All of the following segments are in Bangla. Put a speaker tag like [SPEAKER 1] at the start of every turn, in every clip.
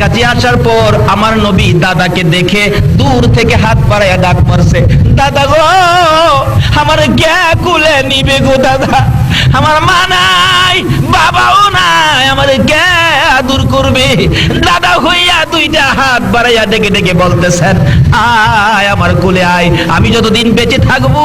[SPEAKER 1] কাছাকাছি আসার পর আমার নবী দাদাকে দেখে দূর থেকে হাত বাড়াইয়া ডাক মারছে, দাদা গো আমার কে কুলে নিবে গো দাদা, আমার মা নাই বাবাও নাই, আমার কে আদর করবে? দাদা হইয়া দুইটা হাত বাড়াইয়া ডেকে ডেকে বলতেছেন, আয় আমার কোলে আয়, আমি যতদিন বেঁচে থাকবো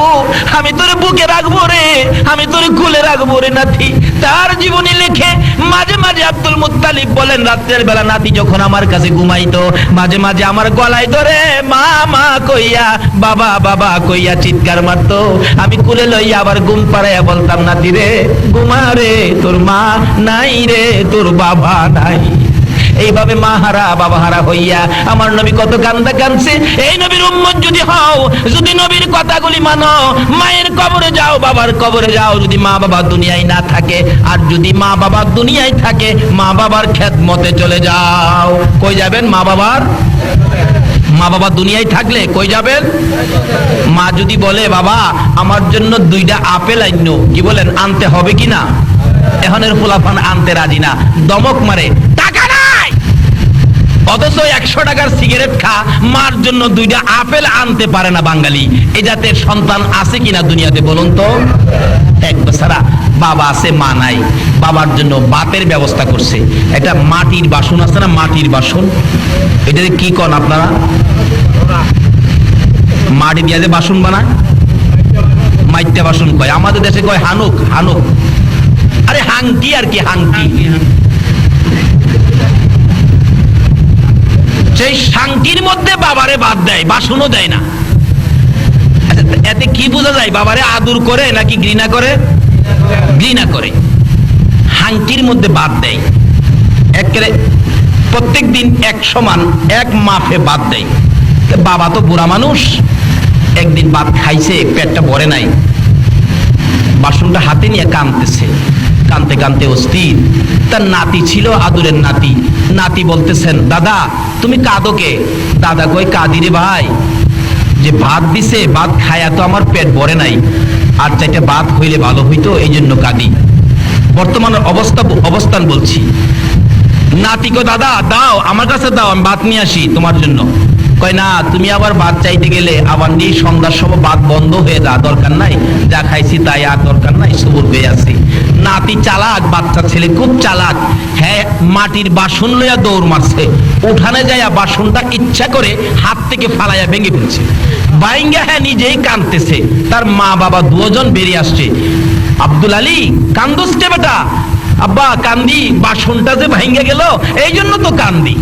[SPEAKER 1] আমি তোর বুকে রাখবো রে, আমি তোর কোলে রাখবো রে নাতি। তার জীবনী লিখে মাঝে মাঝে আব্দুল মুত্তালিব বলেন, রাত্রের বেলা নাতি যখন আমার কাছে ঘুমাইতো মাঝে মাঝে আমার গলায় ধরে মা মা কইয়া বাবা বাবা কইয়া চিৎকার মারতো, আমি কোলে লইয়া আবার ঘুম পাড়াইয়া বলতাম, নাতি রে ঘুমা রে, তোর মা নাই রে, তোর বাবা নাই। এইভাবে মা হারা বাবা হারা হইয়া আমার নবী কত কান্দা কাঁদছে। এই নবীর উম্মত যদি হও, যদি নবীর কথাগুলি মানো, মায়ের কবরে যাও বাবার কবরে যাও, যদি মা বাবা দুনিয়ায় না থাকে, আর যদি মা বাবা দুনিয়ায় থাকে মা বাবার খেদমতে চলে যাও। কই যাবেন? মা বাবার, মা বাবা দুনিয়ায় থাকলে কই যাবেন? মা যদি বলে বাবা আমার জন্য দুইটা আপেল আইনো, কি বলেন আনতে হবে কিনা? এখনের ফুলাফান আনতে রাজি না, দমক মারে, টাকা নাই, অথচ 100 টাকার সিগারেট খা, মার জন্য দুইটা আপেল আনতে পারে না বাঙালি। এই জাতের সন্তান আছে কিনা দুনিয়াতে বলুন তো? এক বেচারা বাবা আছে মা নাই, বাবার জন্য বাতের ব্যবস্থা করছে, এটা মাটির বাসন আছে না, মাটির বাসন, এটাতে কি কন আপনারা? মাটি দিয়ে যে বাসন বানায় মাইত্যা বাসন কয়, আমাদের দেশে কয় হানুক, হানুক, আরে হাঙ্কি আর কি, হাঙ্কি। সেই শাঙ্কির মধ্যে বাবারে বাদ দেয়, বাসনও দেয় না। আচ্ছা এতে কি বোঝা যায়? বাবারে আদর করে নাকি ঘৃণা করে? ঘৃণা করে। হাঙ্কির মধ্যে বাদ দেয়, একেবারে প্রত্যেক দিন এক সমান এক মাপে বাদ দেয়। বাবা তো বুড়া মানুষ, একদিন ভাত খাইছে, পেটটা ভরে নাই, বাসনটা হাতে নিয়ে কাঁদতেছে, কাঁদতে কাঁদতে অস্থির। তার নাতি ছিল, আদুরের নাতি, নাতি বলতেছেন, দাদা তুমি কাঁদো কে? দাদা কই, কাঁদি রে ভাই, যে ভাত দিছে, ভাত খায়া তো আমার পেট ভরে নাই, আর চাইটা ভাত হইলে ভালো হইতো, এই জন্য কাঁদি। বর্তমান অবস্থান বলছি। নাতি কো, দাদা দাও, আমার কাছে দাও, আমি ভাত নিয়ে আসি তোমার জন্য। কয় না, তুমি আবার ভাত চাইতে গেলে আবার নিয়ে সন্ধ্যার সময় ভাত বন্ধ হয়ে যা, দরকার নাই, যা খাইছি তাই, আর দরকার নাই, সবুর হয়ে আছে। নাতি চালাক, বাচ্চা ছেলে খুব চালাক, হ্যাঁ মাটির বাসন লইয়া দৌড় মারছে, উঠানে যাইয়া বাসনটা ইচ্ছা করে হাত থেকে ফালাইয়া ভেঙে ফেলছে, বাইঙ্গা হ্যাঁ নিজেই কাঁদতেছে। তার মা বাবা দুজন বেরিয়ে আসছে, আব্দুল আলী কান্দোস কে বেটা? আব্বা কান্দি, বাসনটা যে ভাঙ্গে গেল এই জন্য তো কান্দি।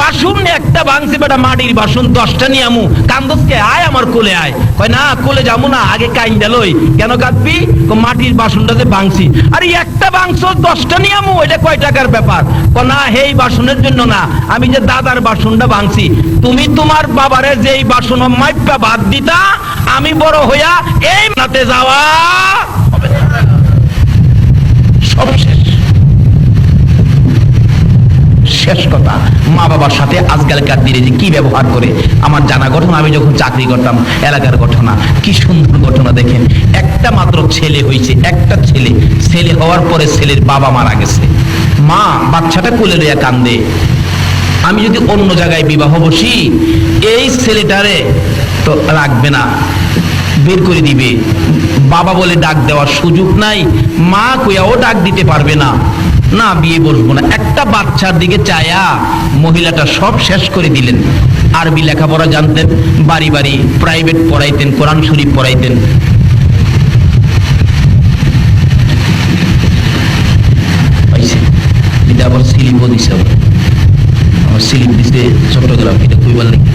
[SPEAKER 1] বাসন একটা ভাঙছে বেটা, মাটির বাসন 10টা নিয়ে আমু, কান্দোসকে, আয় আমার কোলে আয়। কয় না কোলে যাবো না, আগে কাইন্দা লই। কেন কাঁদবি? মাটির বাসনটা যে ভাঙছি। আরে একটা বাংশ 10টা নিয়ে আমু, এটা কয় টাকার ব্যাপার? কয় না, এই বাসনের জন্য না, আমি যে দাদার বাসনটা ভাঙছি, তুমি তোমার বাবারে যেই বাসন মাইপা ভাত দিতা, আমি বড় হইয়া এই নাতে যাওয়া হবে না। সব শেষ, শেষ কথা। মা বাবার সাথে আজকালকার দিনে যে কি ব্যবহার করে, আমার জানা ঘটনা, আমি যখন চাকরি করতাম, এলাকার ঘটনা, কি সুন্দর ঘটনা দেখেন। একটা মাত্র ছেলে হয়েছে, একটা ছেলে, ছেলে হওয়ার পরে ছেলের বাবা মারা গেছে, মা বাচ্চাটা কোলে লইয়া কান্দে। আমি যদি অন্য জায়গায় বিবাহ বসি, এই ছেলেটারে তো রাখবে না, বের করে দিবে, বাবা বলে ডাক দেওয়ার সুযোগ নাই, মা কইয়াও ডাক দিতে পারবে না, না বিয়ে বসবো না। একটা বাচ্চার দিকে চায়া মহিলাটা সব শেষ করে দিলেন। আরবি লেখাপড়া জানতেন, বাড়ি বাড়ি প্রাইভেট পড়াইতেন, কোরআন শরীফ পড়াইতেন। এটা আবার সিলিপও দিছে, আমার সিলিপ দিছে চট্টগ্রাম, এটা কইবার নাকি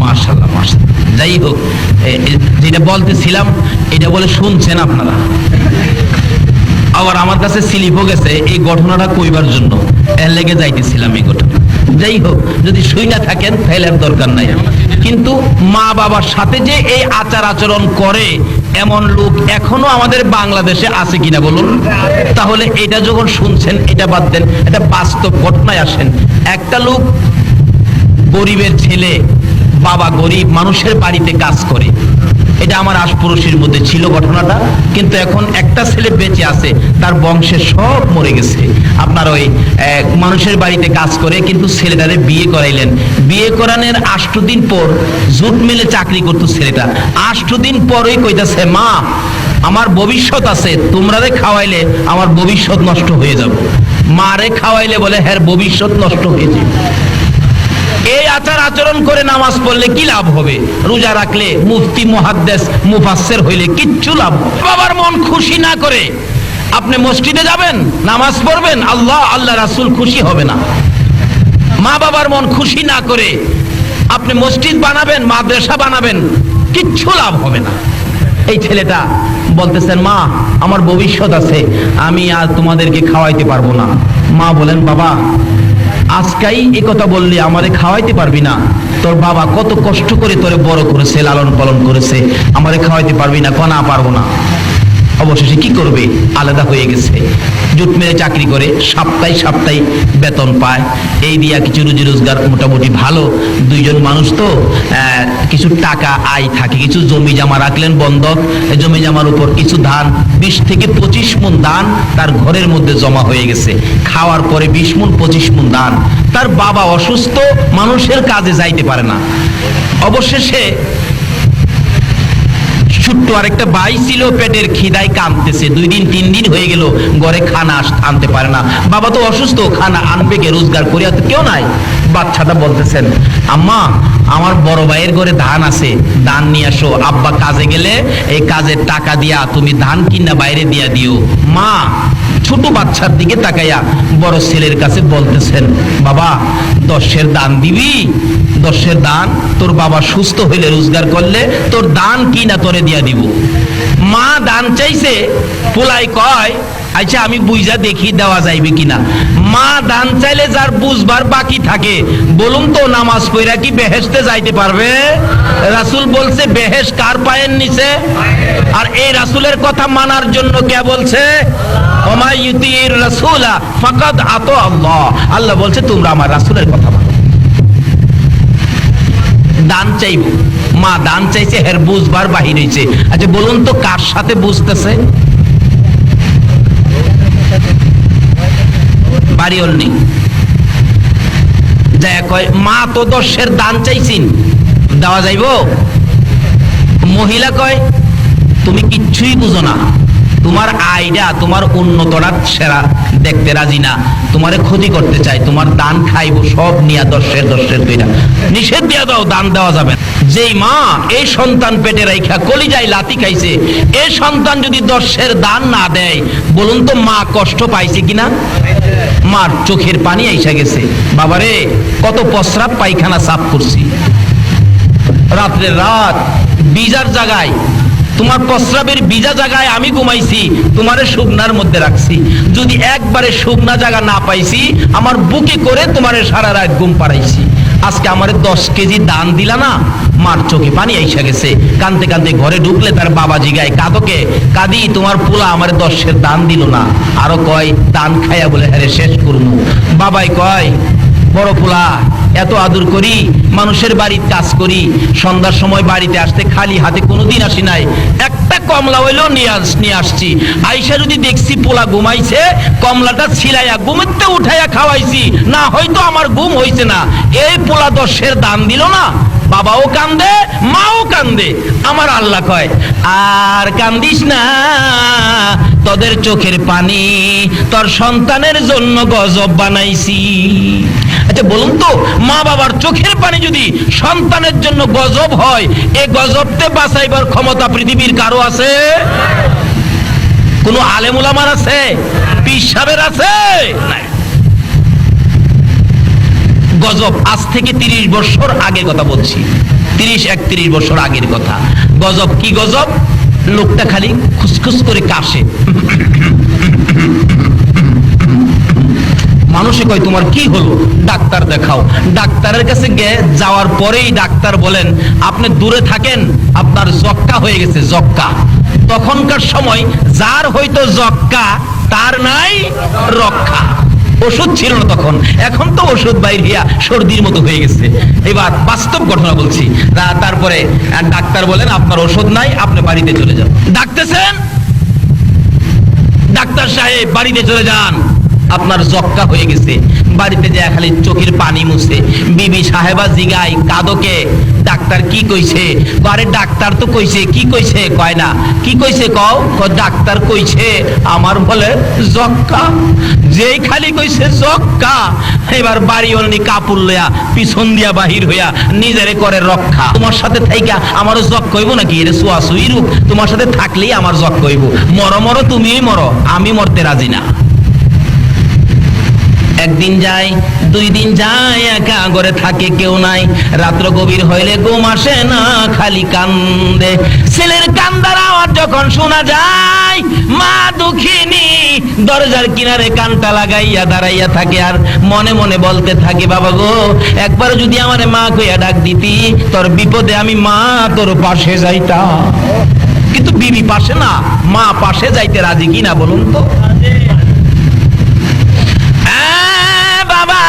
[SPEAKER 1] মাশাআল্লাহ মাশাআল্লাহ। যাই হোক, যেটা বলতেছিলাম এটা বলে শুনছেন আপনারা। আবার আমার কাছে স্লিপও গেছে এই ঘটনাটা কইবার জন্য, এর লেগে যাইতেছিলাম এই ঘটনা। যাই হোক, যদি শুই না থাকেন তাহলে আর দরকার নাই। কিন্তু মা বাবার সাথে যে এই আচার আচরণ করে এমন লোক এখনো আমাদের বাংলাদেশে আছে কিনা বলুন? তাহলে এটা যখন শুনছেন এটা বাদ দেন, এটা বাস্তব ঘটনায় আসেন। একটা লোক, গরিবের ছেলে, বাবা গরিব, মানুষের বাড়িতে কাজ করে, এটা আমার আশপাশের মধ্যে ছিল ঘটনাটা, কিন্তু এখন একটা ছেলে বেঁচে আছে, তার বংশে সব মরে গেছে। আপনার ওই মানুষের বাড়িতে কাজ করে, কিন্তু ছেলেটারে বিয়ে করাইলেন। বিয়ে করানোর 8 দিন পর জুট মিলে চাকরি করতো ছেলেটা। 8 দিন পরই কইতাছে, মা আমার ভবিষ্যৎ আছে, তোমরারে খাওয়াইলে আমার ভবিষ্যৎ নষ্ট হয়ে যাবে। মারে খাওয়াইলে বলে হ্যাঁ ভবিষ্যৎ নষ্ট হয়ে যাবে। এই আচার আচরণ করে নামাজ পড়লে কি লাভ হবে? রোজা রাখলে, মুফতি মুহাদ্দিস মুফাসসির হইলে কিচ্ছু লাভ হবে। বাবার মন খুশি না করে আপনি মসজিদে যাবেন, নামাজ পড়বেন, আল্লাহ রাসূল খুশি হবে না। মা বাবার মন খুশি না করে আপনি মসজিদ বানাবেন, মাদ্রাসা বানাবেন, কিচ্ছু লাভ হবে না। এই ছেলেটা বলতেছেন, মা আমার ভবিষ্যৎ আছে, আমি আর তোমাদেরকে খাওয়াইতে পারবো না। মা বলেন, বাবা আজকাই এই কথা বললি আমারে খাওয়াইতে পারবি না? তোর বাবা কত কষ্ট করে তোরে বড় করেছে, লালন পালন করেছে, আমারে খাওয়াইতে পারবি না? না পারবো না। অবশেষে কি করবে, আলাদা হয়ে গেছে। জুট মেরে চাকরি করে, সপ্তাহে বেতন পায়। এই দিয়া কিছু রুজি রোজগার মোটামুটি ভালো। দুইজন মানুষ তো কিছু টাকা আয় থাকে। কিছু জমি জমা রাখলেন বন্ধক, জমি জমার উপর কিছু ধান, 20 থেকে 25 মণ ধান তার ঘরের মধ্যে জমা হয়ে গেছে। খাওয়ার পরে 20 মণ 25 মণ ধান। তার বাবা অসুস্থ, মানুষের কাজে যাইতে পারে না। অবশেষে ছোট্ট আরেকটা ভাই ছিল, পেটের খিদায় কাঁদতেছে। 2 দিন 3 দিন হয়ে গেল, ঘরে খানা আনতে পারে না। বাবা তো অসুস্থ, খানা আনবে কে? রোজগার করে তো কেউ নাই। বাচ্চাটা বলতেছেন, আম্মা আমার বড় ভাইয়ের ঘরে ধান আছে, ধান নিয়ে আসো। আব্বা কাজে গেলে এই কাজের টাকা দিয়া তুমি ধান কিনা বাইরে দিয়া দিও। মা ছোট বাচ্চার দিকে তাকাইয়া বড় ছেলের কাছে বলতেছেন, বাবা 10-এর দান দিবি? 10-এর দান তোর বাবা সুস্থ হইলে, রোজগার করলে তোর দান কিনা তোরে দিয়া দিব। মা দান চাইছে, পোলাই কয় আচ্ছা আমি বুঝা দেখি দেওয়া যাইবে কিনা। মা দান চাইলে যার বুঝবার বাকি থাকে, বলুন তো নামাজ পড়া কি বেহেশতে যাইতে পারবে? রাসূল বলছে বেহেশত কার পায়ের নিচে। আর এই রাসূলের কথা মানার জন্য কে বলছে? ওমা ইউতির রাসূলা ফাকাদ আতা আল্লাহ। আল্লাহ বলছে তোমরা আমার রাসূলের কথা মানো। দান চাইব, মা দান চাইছে, হের বুঝবার বাহির হইছে। আচ্ছা বলুন তো কার সাথে বুঝতেছে? বাড়িওল নেই, যা কয় মা তো 10-এর দান চাইছিন, দেওয়া যাইব? মহিলা কয় তুমি কিচ্ছুই বুঝো না, তোমার আইডা তোমার উন্নতরা সেরা দেখতে রাজি না, তোমারে ক্ষতি করতে চাই, তোমার দান খাইব সব নিয়া 10-এর কইরা নিষেধ দিয়া দাও, দান দেওয়া যাবে না। যেই মা এই সন্তান পেটে রাইখা কলিজায় লাথি খাইছে, এই সন্তান যদি 10-এর দান না দেয়, বলুন তো মা কষ্ট পাইছে কিনা? মার চোখের পানি আইসা গেছে। বাবারে কত প্রস্রাব পায়খানা সাফ করছি, রাত্রে রাত বিজার জায়গায়, তোমার প্রস্রাবের বিজা জায়গায় আমি ঘুমাইছি, তোমারে শুকনার মধ্যে রাখছি। যদি একবারে শুকনা জায়গা না পাইছি, আমার বুকে করে তোমারে সারা রাত ঘুম পাড়াইছি। আজকে আমারে 10 কেজি দান দিলা না? মার চোখে পানি আইসা গেছে। কানতে কানতে ঘরে ঢুকলে তার বাবা জিগায়, কাদকে? কাদি তোমার পোলা আমারে 10-এর দান দিল না। আরো কয় দান খাইয়া বলে হ্যাঁ শেষ করবো। বাবাই কয় বড় পোলা এত আদর করি, মানুষের বাড়ির কাজ করি, সন্ধ্যার সময় বাড়িতে আসতে খালি হাতে কোনোদিন আসি নাই, একটা কমলা হইলেও নিয়ে আসছি। আইসা যদি দেখছি পোলা ঘুমাইছে, কমলাটা ছিলাইয়া ঘুমতে উঠাইয়া খাওয়াইছি, না হয়তো আমার ঘুম হইছে না। এই পোলা 10-এর দান দিল না। বাবাও কান্দে, মাও কান্দে। আমার আল্লাহ কয় আর কান্দিস না, তোদের চোখের পানি তোর সন্তানের জন্য গজব বানাইছি। আচ্ছা বলুন তো, মা বাবার চোখের পানি যদি সন্তানের জন্য গজব হয়, এই গজবতে বাঁচাইবার ক্ষমতা পৃথিবীর কারো আছে? কোন আলেম উলামার আছে? পীর সাহেবের আছে? নাই। গজব আজ থেকে 30 বছর আগের কথা বলছি, 30-31 বছর আগের কথা। গজব কি গজব? লোকটা খালি খুসখুস করে কাশে, মানুষে কয় তোমার কি হলো? ডাক্তার দেখাও। ডাক্তারের কাছে যাওয়ার পরেই ডাক্তার বলেন আপনি দূরে থাকেন, আপনার যক্কা হয়ে গেছে, যক্কা। তখনকার সময় যার হয়তো যক্কা তার নাই রক্ষা। ওষুধ ছিল না তখন, এখন তো ওষুধ বাইর হইয়া সর্দির মতো হয়ে গেছে। এবার বাস্তব ঘটনা বলছি। তারপরে ডাক্তার বলেন আপনার ওষুধ নাই, আপনি বাড়িতে চলে যান। ডাকতেছেন, ডাক্তার সাহেব বাড়িতে চলে যান, আপনার জক্কা হয়ে গেছে। বাড়িতে যায় খালি চোখের পানি মুছে। বিবি সাহেবা জিগাই কাদকে, ডাক্তার কি কইছে? আরে ডাক্তার তো কইছে। কি কইছে? কয় না। কি কইছে কও? ডাক্তার কইছে আমার বলে জক্কা। যেই খালি কইছে জক্কা, এবার বাড়ি অলনি কাপড় লইয়া পিছন দিয়া বাহির হইয়া নিজেরে করে রক্ষা। তোমার সাথে থাইকা আমারও জক কইব নাকি? এর সুয়াসুই রূপ, তোমার সাথে থাকলেই আমার জক কইব। মরো মরো, তুমিই মরো, আমি মরতে রাজি না। একদিন যায়, 2 দিন যায়, একা ঘরে থাকে কেউ নাই। রাত্র গভীর হইলে ঘুম আসে না, খালি কান্দে। ছেলের কান্দার আওয়াজ যখন শোনা যায়, মা দুঃখিনী দরজার কিনারে কানটা লাগাইয়া দাঁড়াইয়া থাকে আর মনে মনে বলতে থাকে, বাবা গো, একবার যদি আমারে মা কইয়া ডাক দিতি, তোর বিপদে আমি মা তোর পাশে যাইতাম। কিন্তু বিবি পাশে না, মা পাশে যাইতে রাজি কিনা বলুন তো? বাবা,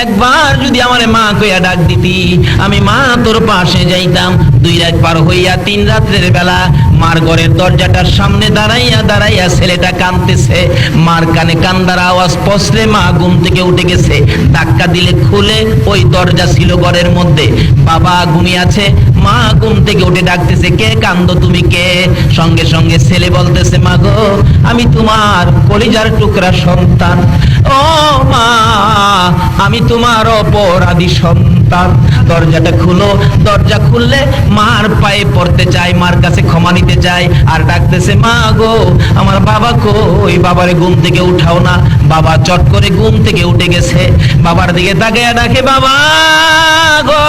[SPEAKER 1] একবার যদি আমারে মা কইয়া ডাক দিতি, আমি মা তোর পাশে যাইতাম। 2 রাত পার হইয়া 3 রাত্রের বেলা মার ঘরের দরজাটার সামনে দাঁড়াইয়া দাঁড়াইয়া ছেলেটা কাঁদতেছে। মার কানে কান্দার আওয়াজ পৌঁছলে মা ঘুম থেকে উঠে গেছে। ধাক্কা দিলে খুলে, ওই দরজা ছিল ঘরের মধ্যে। বাবা ঘুমিয়ে আছে, মা ঘুম থেকে উঠে ডাকতেছে, কে কান্দো তুমি, কে? সঙ্গে সঙ্গে ছেলে বলতেছে, মা গো, আমি তোমার কলিজার টুকরা সন্তান। ও মা, আমি তোমার অপরাধী সন্তান। দরজাটা খুলো। দরজা খুললে মার পায়ে পড়তে চায়, মার কাছে ক্ষমা নিতে চায়, আর ডাকতেছে, মা গো, আমার বাবা কই? বাবারে ঘুম থেকে উঠাও না। বাবা চট করে ঘুম থেকে উঠে গেছে। বাবার দিকে তাকিয়ে ডাকে, বাবা গো,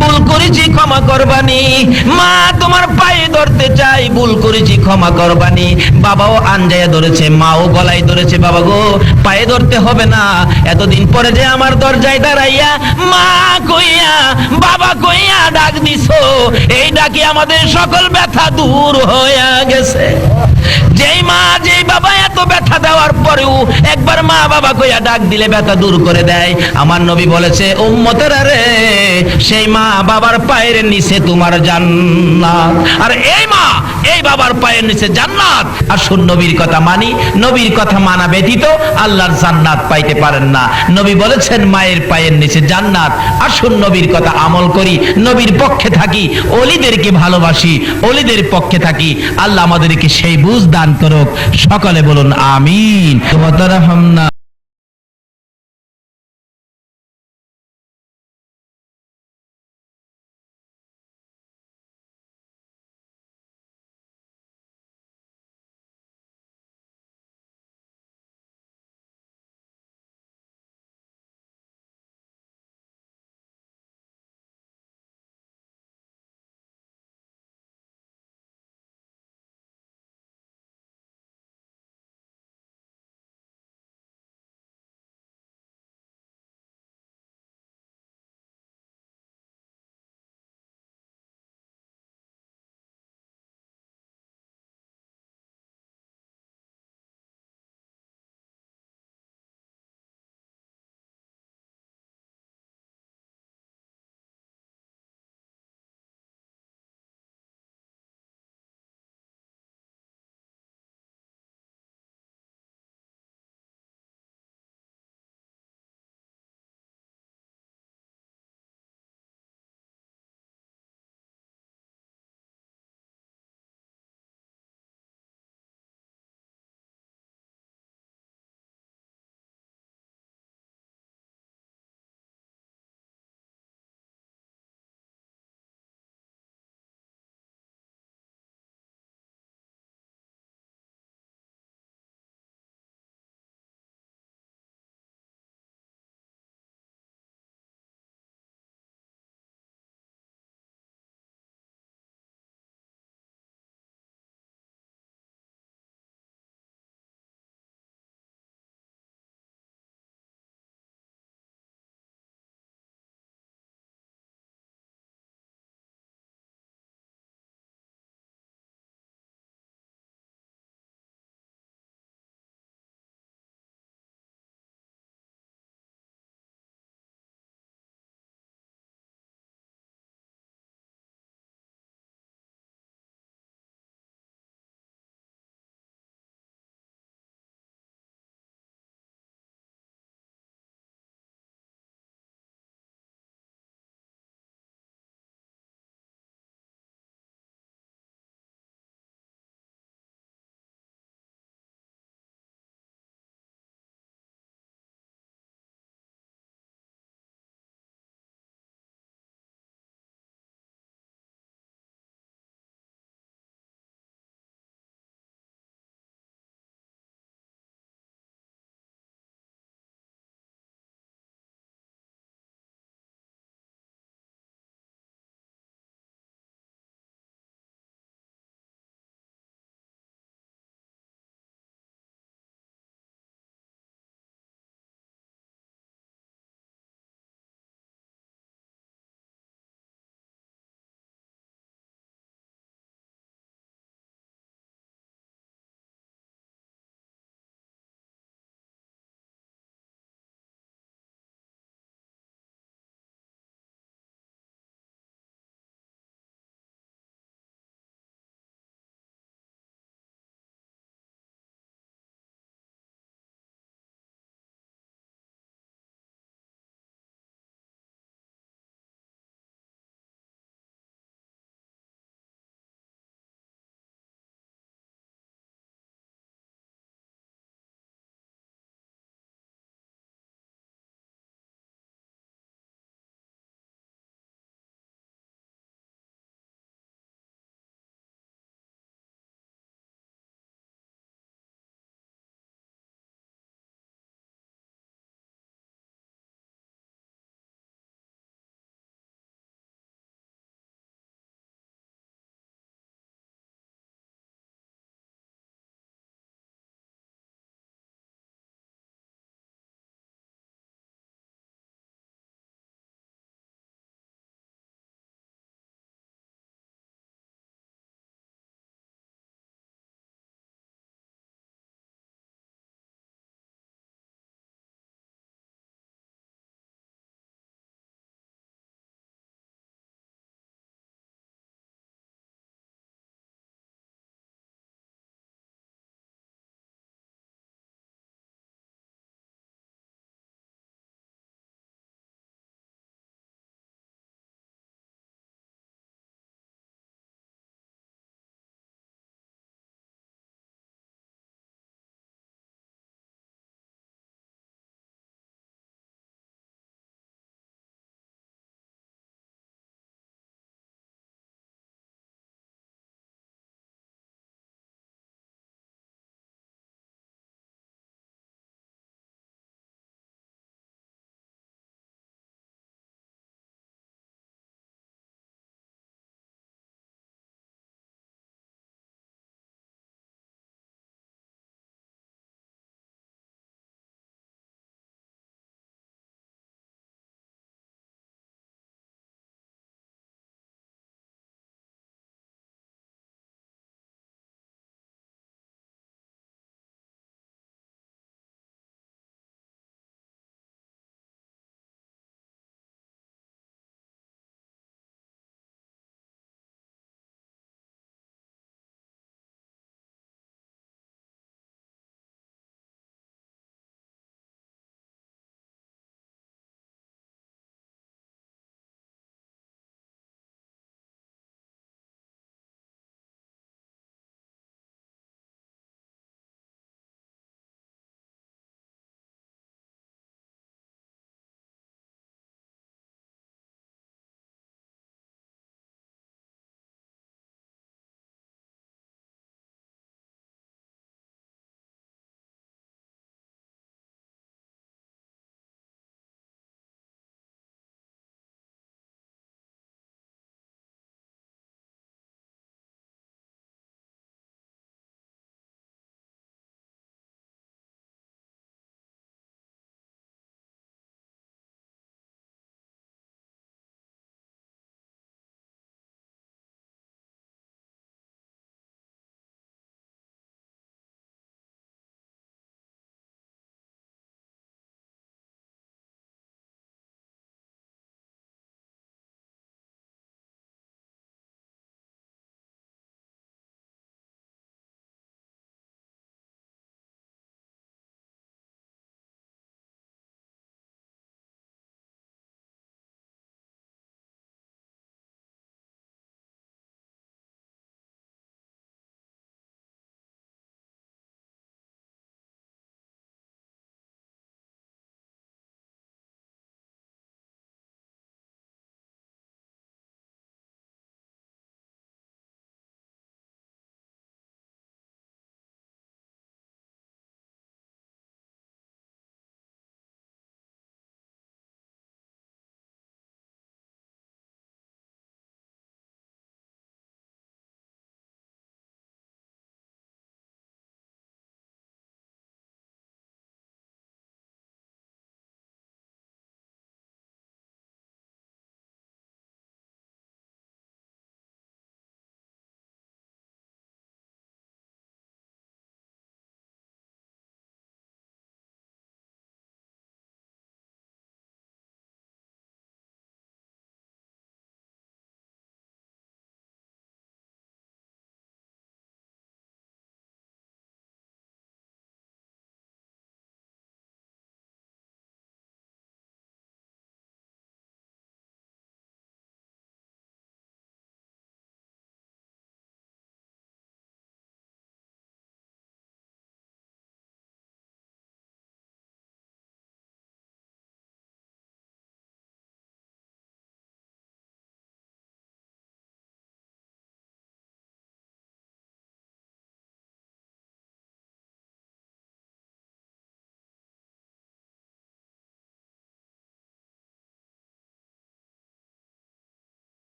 [SPEAKER 1] ভুল করেছি, ক্ষমা করবানি। মা তোমার পায়ে ধরতে চাই, ভুল করেছি, ক্ষমা করবানি। বাবাও আঞ্জায়া ধরেছে, মাও গলায় ধরেছে, বাবা গো, পায়ে ধরতে হবে না। এতদিন পরে যে আমার দরজায় দাঁড়াইয়া মা কইয়া বাবা কইয়া ডাক দিছো, এই ডাকে আমাদের সকল ব্যথা দূর হইয়া গেছে। যেই মা যেই বাবা এত ব্যথা দেওয়ার পরেও একবার মা বাবা কইয়া ডাক দিলে ব্যথা দূর করে দেয়। আমার নবী বলেছে, উম্মতেরা রে, সেই মা বাবার পায়ের নিচে তোমার জান্নাত, আর এই মা এই বাবার পায়ের নিচে জান্নাত। আসুন নবীর কথা মানি। নবীর কথা মানা ব্যতীত আল্লাহর জান্নাত পাইতে পারেন না। নবী বলেছেন মায়ের পায়ের নিচে জান্নাত। আসুন নবীর কথা আমল করি, নবীর পক্ষে থাকি, ওলিদেরকে ভালোবাসি, ওলিদের পক্ষে থাকি। আল্লাহ আমাদেরকে সেই বুঝ দান করুক। সকলে বলুন আমিন।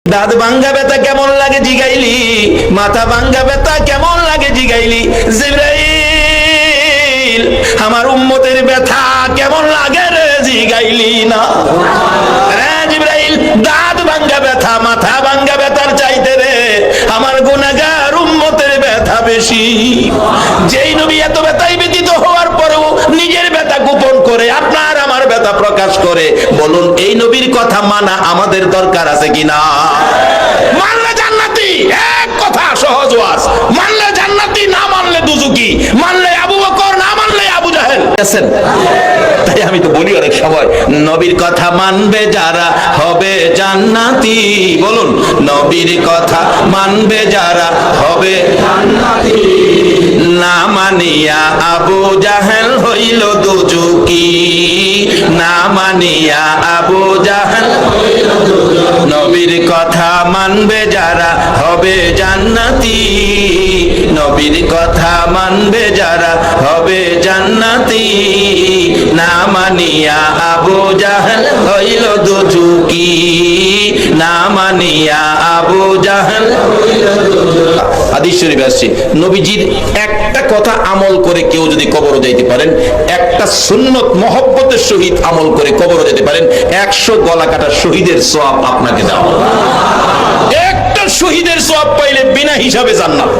[SPEAKER 2] দাঁত ভাঙ্গা ব্যথা কেমন লাগে জিগাইলি, মাথা ভাঙ্গা ব্যথা কেমন লাগে জিগাইলি। জিবরাইল আমার উম্মতের ব্যথা কেমন লাগে রে জিগাইলি না। জিবরাইল দাঁত ভাঙ্গা ব্যথা মাথা ভাঙ্গা ব্যথার চাইতে রে আমার গুনাহগার উম্মতের ব্যথা বেশি। যেই নবী এত ব্যথায় ব্যতীত হওয়ার পরেও নিজের ব্যথা গোপন করে আপনার আমার ব্যথা প্রকাশ করে, বলুন এই নবীর কথা মানা আমাদের দরকার আছে কিনা? মানলে জান্নাতি, এক কথা সহজ ওয়াজ, মানলে জান্নাতি, না মানলে দুজুকি, মানলে আবু বকর, না মানলে আবু জাহেল। তাই আমি তো বলি অনেক সময়, নবীর কথা মানবে যারা হবে জান্নাতি। বলুন নবীর কথা মানবে যারা হবে জান্নাতি। না মানিয়া আবু জাহেল হইল দুজুকি, না মানিয়া আবু জাহেল হইল দুজুকি। নবীর কথা মানবে যারা হবে জান্নাতি, নবীর কথা মানবে যারা হবে জান্নাতি। না মানিয়া আবু জাহেল হইল দুজুকি, না মানিয়া আবু জাহেল হইল দুজুকি। হাদিস শরীফে আসছে নবীজির একটা কথা আমল করে কেউ যদি কবরে যাইতে পারেন, একটা সুন্নত মহব্বতের সহিত আমল করে কবরে যেতে পারেন, 100 গলা কাটা শহীদের সওয়াব আপনাকে দেওয়া হবে। একটা শহীদের সওয়াব পাইলে বিনা হিসাবে জান্নাত।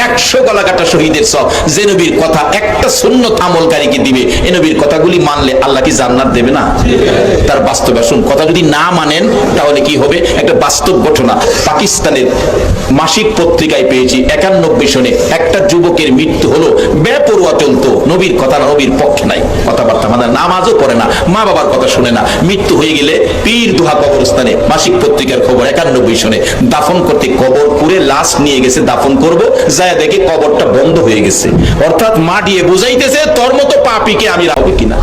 [SPEAKER 2] 100 গলা কাটা শহীদের সওয়াব যে নবীর কথা একটা সুন্নত আমলকারীকে দিবে, এই নবীর কথাগুলি মানলে আল্লাহ কি জান্নাত দেবে না? তার বাস্তবে শুন, কথা যদি না মানেন তাহলে কি হবে? একটা বাস্তব ঘটনা পাকিস্তানের মাসিক পত্রিকায় পেয়েছি। 91 সনে একটা যুবকের মৃত্যু হলো, বেপরোয়া চলতো, নবীর কথা না, নবীর পক্ষে নাই, কথাবার্তা মানে নামাজও পড়ে না, মা বাবার কথা শুনে না। মৃত্যু হয়ে গেলে পীর দুহা কবরস্থানে, মাসিক পত্রিকার খবর 91 সনে, দাফন করতে কবর পুরে লাশ নিয়ে গেছে, দাফন করব, যায় দেখে কবরটা বন্ধ হয়ে গেছে। অর্থাৎ মা দিয়ে বুঝাইতেছে তোর মতো পাপীকে আমি রাখবো কিনা।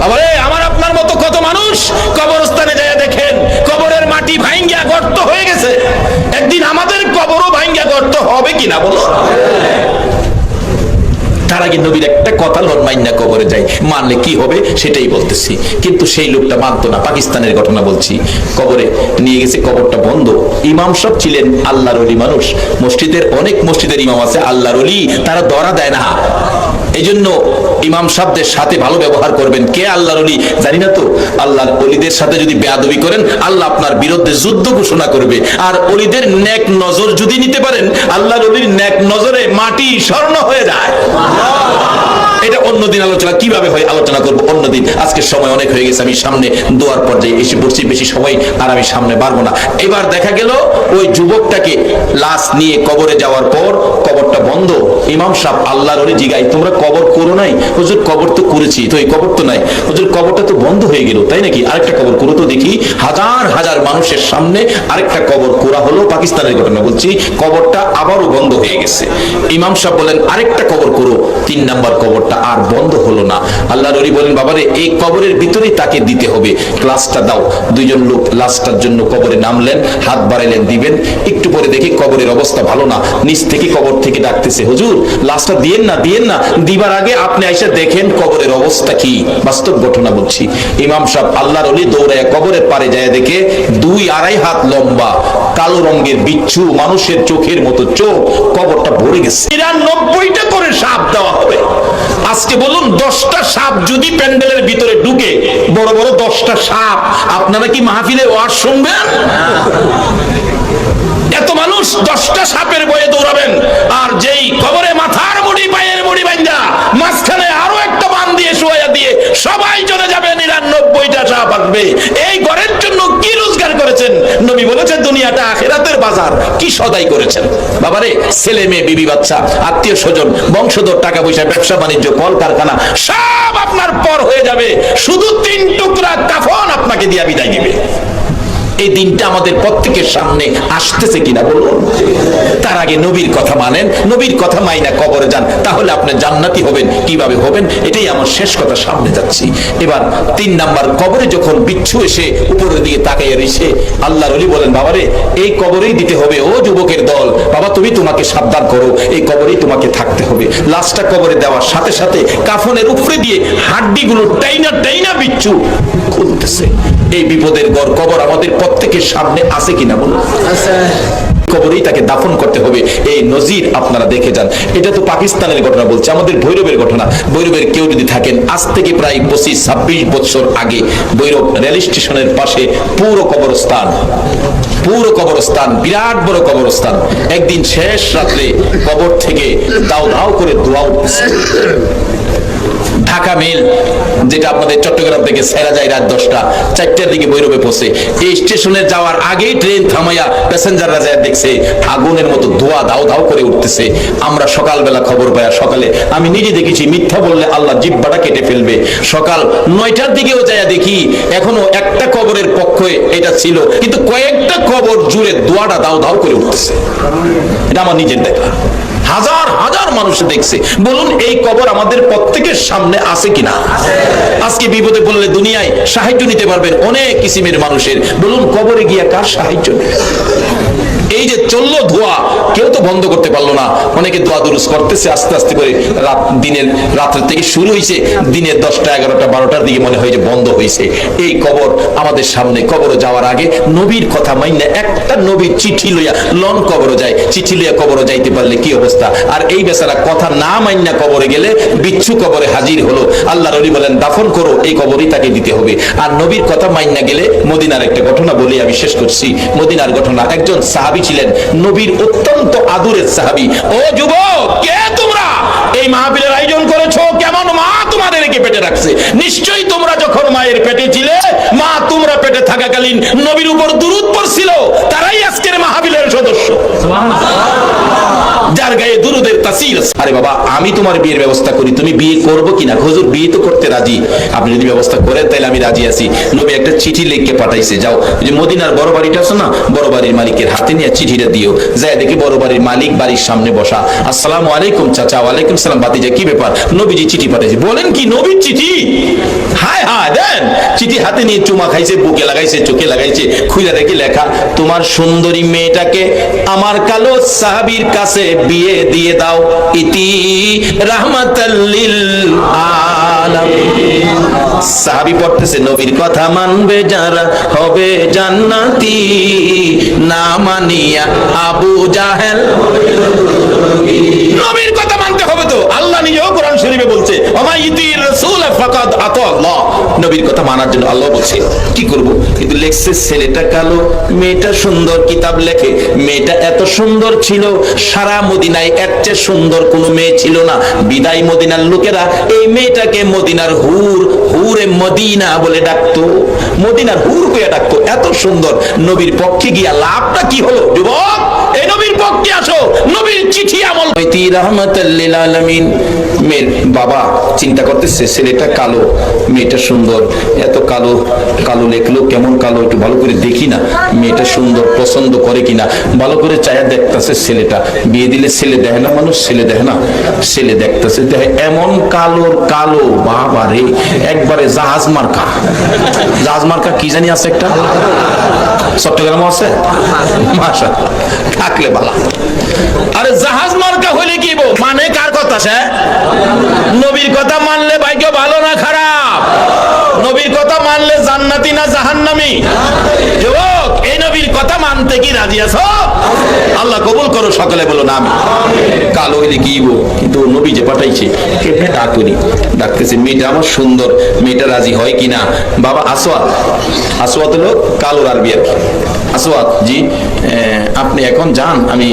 [SPEAKER 2] আরে আমার আপনার মতো কত মানুষ কবরস্থানে যায় দেখেন কবরের মাটি ভাঙ্গিয়া গর্ত হয়ে গেছে। একদিন আমাদের কবরও ভাঙ্গিয়া গর্ত হবে কিনা বলো? তার আগে নবীর একটা কথা লন মাইন্না কবরে যাই, মানলে কি হবে সেটাই বলতেছি। কিন্তু সেই লোকটা মানতো না। পাকিস্তানের ঘটনা বলছি, কবরে নিয়ে গেছে, কবরটা বন্ধ। ইমাম সাহেব ছিলেন আল্লাহর ওলি মানুষ, মসজিদের অনেক মসজিদের ইমাম আছে আল্লাহর ওলি, তারা ধরা দেয় না। এই জন্য ইমাম সাহেবদের সাথে ভালো ব্যবহার করবেন। কে আল্লাহর ওলি জানি না তো, আল্লাহর ওলিদের সাথে যদি বেয়াদবি করেন আল্লাহ আপনার বিরুদ্ধে যুদ্ধ ঘোষণা করবে। আর ওলিদের নেক নজর যদি নিতে পারেন, আল্লাহর ওলির নেক নজরে মাটি স্বর্ণ হয়ে যায়। এটা অন্যদিন আলোচনা, কিভাবে হয় আলোচনা করবো অন্যদিন। আজকের সময় অনেক হয়ে গেছে, আমি সামনে দোয়ার পর্যায়ে এসে পড়ছি, বেশি সময় আর আমি সামনে পারবো না। এবার দেখা গেল ওই যুবকটাকে লাশ নিয়ে কবরে যাওয়ার পর কবরটা বন্ধ। ইমাম সাহেব আল্লাহর ওলি জিগাই, তোমরা কবর করো নাই? হুজুর কবর তো করেছি, তো এই কবর তো নাই। হুজুর কবরটা তো বন্ধ হয়ে গেল, তাই নাকি? আরেকটা কবর করো তো দেখি। হাজার হাজার মানুষের সামনে আরেকটা কবর করা হলো, পাকিস্তানের ঘটনা বলছি। কবরটা আবারও বন্ধ হয়ে গেছে। ইমাম সাহেব বলেন আরেকটা কবর করো। 3 নাম্বার কবরটা আর বন্ধ হলো না। আল্লাহর ওলি বলেন বাবারে এই কবরের ভিতরেই তাকে দিতে হবে, ক্লাসটা দাও। 2 জন লোক লাশটার জন্য কবরে নামলেন, হাত বাড়াইলেন, দিবেন। একটু পরে দেখি কবরের অবস্থা ভালো না, নিচ থেকে কবর থেকে ডাকতেছে, হুজুর লাশটা দিয়েন না, দিয়েন না। দিবার আগে আপনি এসে দেখেন কবরের অবস্থা কি। বাস্তব ঘটনা বলছি। ইমাম সাহেব আল্লাহর ওলি দৌড়ায় কবরের পারে যায় দেখে 2-2.5 হাত লম্বা কালো রঙের বিচ্ছু, মানুষের চোখের মতো চোখ, কবরটা ভরে গেছে। 90টা করে সাপ দেওয়া হবে। আজকে বলুন 10টা সাপ যদি প্যান্ডেলের ভিতরে ঢুকে, বড় বড় 10টা সাপ, আপনারা কি মাহফিলে ওয়াজ শুনবেন? এত মানুষ 10টা সাপের ভয়ে দৌড়াবেন। আর যেই কবরে মাথার মুড়ি পায়ের মুড়ি বাঁধা মাঝখানে আরো একটা বান দিয়ে শোয়া দিয়ে সবাই চলে যাবে, 99টা সাপ আসবে। এই ঘরের জন্য কি রোজগার করেছেন? নবী বলেছেন দুনিয়াটা আখিরাতের বাজার। কি সদাই করেছেন বাবারে? ছেলে মেয়ে, বিবি বাচ্চা, আত্মীয় স্বজন, বংশধর, টাকা পয়সা, ব্যবসা বাণিজ্য, কল কারখানা সব আপনার পর হয়ে যাবে। শুধু 3 টুকরা কাফন আপনাকে দিয়া বিদায় দিবে। এই দিনটা আমাদের প্রত্যেকের সামনে আসতেছে কিনা বলুন? তার আগে নবীর কথা মানেন, নবীর কথা মাইনা কবরে যান, তাহলে আপনি জান্নাতি হবেন। কিভাবে হবেন এটাই আমার শেষ কথা, সামনে যাচ্ছি। এবার 3 নাম্বার কবরে যখন বিচ্ছু এসে উপরের দিকে তাকাইয়া রইছে, আল্লাহর ওলি বলেন বাবারে এই কবরেই দিতে হবে। ও যুবকের দল, বাবা তুমি তোমাকে সাবধান করো, এই কবরেই তোমাকে থাকতে হবে। লাশটা কবরে দেওয়ার সাথে সাথে কাফনের উপরে দিয়ে হাড্ডিগুলো টাইনা টাইনা বিচ্ছু খুলতেছে। এই বিপদের গড় কবর আমাদের প্রত্যেকের সামনে আছে কিনা বলুন? কবরেই তাকে দাফন করতে হবে। এই নজির আপনারা দেখে যান। এটা তো পাকিস্তানের ঘটনা বলছে, আমাদের ভৈরবের ঘটনা। ভৈরবের কেউ যদি থাকেন, আজ থেকে প্রায় 25-26 বছর আগে ভৈরব রেল স্টেশনের পাশে পুরো কবরস্থান, বিরাট বড় কবরস্থান। একদিন শেষ রাত্রে কবর থেকে দাও দাও করে দোয়া উঠছে। ঢাকা মেল, যেটা আপনাদের চট্টগ্রাম থেকে সেরা যায় রাত 10টা, 4টার দিকে ভৈরবে পৌঁছে। এই স্টেশনে যাওয়ার আগেই ট্রেন থামাইয়া প্যাসেঞ্জাররা যায় দেখছে আগুনের মতো ধোঁয়া দাও দাও করে উঠতেছে। আমরা সকালবেলা খবর পাইয়া, সকালে আমি নিজে দেখেছি, মিথ্যা বললে আল্লাহ জিহ্বাটা কেটে ফেলবে। সকাল 9টার দিকেও যায় দেখি এখনো একটা কবরের পক্ষে এটা ছিল, কিন্তু কয়েকটা কবর জুড়ে ধোঁয়াটা দাও দাও করে উঠতেছে। এটা আমার নিজের দেখা, হাজার হাজার মানুষ দেখছে। বলুন এই কবর আমাদের প্রত্যেকের সামনে আছে কিনা? আজকে বিপদে পড়লে দুনিয়ায় সাহায্য নিতে পারবেন অনেক কিসিমের মানুষের। বলুন কবরে গিয়া কার সাহায্য নেবে? এই যে চললো ধোয়া, কেউ তো বন্ধ করতে পারলো না। অনেকে দোয়া দুরুস করতেছে আস্তে আস্তে করে। রাত্রের থেকে শুরু হয়েছে, দিনের 10টা 11টা 12টার দিকে মনে হয় যে বন্ধ হয়েছে। এই কবর আমাদের সামনে। কবর যাওয়ার আগে নবীর কথা মাইনা একটা নবীর চিঠি লইয়া লন কবর যায়। চিঠি লইয়া কবর যাইতে পারলে কি অবস্থা? আর এই বেচারা কথা না মাইনা কবরে গেলে বিচ্ছু কবরে হাজির হলো। আল্লাহ নবী বলেন দাফন করো, এই কবরই তাকে দিতে হবে। আর নবীর কথা মাইনা গেলে, মদিনার একটা ঘটনা বলি আমি শেষ করছি। মদিনার ঘটনা, একজন সাহাবী ছিলেন, নবীর অত্যন্ত আদরের সাহাবী। ও যুবক, কে তোমরা এই মাহফিলের আয়োজন করেছো? কেমন মা তোমাদেরকে পেটে রাখছে? নিশ্চয়ই তোমরা যখন মায়ের পেটে ছিলে, মা তোমরা পেটে থাকাকালীন নবীর উপর দুরূদ পড়ছিল, তারাই আজকের মাহফিলের সদস্য, যার গায়ে দুরুদের তাসির। আরে বাবা, আমি তোমার বিয়ের ব্যবস্থা করি, তুমি বিয়ে করবো কিনা? হুজুর বিয়ে তো করতে রাজি, আপনি যদি ব্যবস্থা করেন তাহলে আমি রাজি আছি। নবী একটা চিঠি লিখে পাঠাইছে, যাও যে মদিনার বড় বাড়িটা আছে না, বড় বাড়ির মালিকের হাতে নিয়ে চিঠিটা দিও। যায় দেখি বড় বাড়ির মালিক বাড়ির সামনে বসা। আসসালামু আলাইকুম চাচা। ওয়ালাইকুম সালাম। ভাতিজা কি ব্যাপার? নবীজি চিঠি পাঠাইছে। বলেন কি, নবীর চিঠি? হায় হায়, দেন। চিঠি হাতে নিয়ে চুমা খাইছে, বুকে লাগাইছে, চোখে লাগাইছে, খুলে দেখি লেখা, তোমার সুন্দরী মেয়েটাকে আমার কালো সাহাবীর কাছে বিয়ে দিয়ে দাও, ইতি রাহমাতাল লিল আলামিন। সাহাবী পড়তেছে, নবীর কথা মানবে যারা হবে জান্নাতি, না মানিয়া আবু জাহেল। নবীর কথা মানতে হবে তো। আল্লাহ নিজেও কোরআন শরীফে বলছে, ওমা ইতির রাসূল ফাকাদ আতাল্লাহ। নবীর কথা মানার জন্য আল্লাহ বলছে। কি করব? কিন্তু লেখছে ছেলেটা কালো, মেয়েটা সুন্দর। কিতাব লেখে মেয়েটা এত সুন্দর ছিল, সারা মদিনায় এর চেয়ে সুন্দর কোনো মেয়ে ছিল না। বিদায় মদিনার লোকেরা এই মেয়েটাকে মদিনার হুরে মদিনা বলে ডাকতো, মদিনার হুর কইয়া ডাকতো। এত সুন্দর। নবীর পক্ষে গিয়া লাভটা কি হলো? যুবক, এই নবীর পক্ষে আসো, নবীর চিঠি আমল। ইতি রাহমাতাল লিল আলামিন। মেয়ের বাবা চিন্তা করতেছে, ছেলেটা কালো, মেয়েটা সুন্দর। এত কালো কালো লেখলো, কেমন কালো একটু ভালো করে দেখি না, মেয়েটা সুন্দর, পছন্দ করে কিনা ভালো করে চায়া দেখতেছে। ছেলেটা বিয়ে দিলে ছেলে দেখে না মানুষ, ছেলে দেখে না, ছেলে দেখতেছে, দেখে এমন কালোর কালো, বাবা রে, একবারে জাহাজ মার্কা। জাহাজ মার্কা কি জানি আছে একটা, চট্টগ্রামে আছে, মাশাআল্লাহ, থাকলে বালা। আরে জাহাজ মার্কা হইলে কি মানে? কার কথা? সে নবীর কথা মানলে ভাগ্য ভালো না খারাপ? নবীর কথা মানলে জান্নাতি না জাহান্নামী? যুবক, এই নবীর কথা মানতে কি রাজি আছো? আল্লাহ কবুল করো, সকলে বলো না আমি। কালো হইলে কি কিন্তু নবী যে পাঠাইছে, কেমনে ডাকুনি ডাকতেছে, মেয়েটা আমার সুন্দর, মেয়েটা রাজি হয় কিনা। বাবা আসওয়াদ, আসওয়াদ হলো কালোর আরবি আর কি। আসওয়াদ জি, আপনি এখন যান, আমি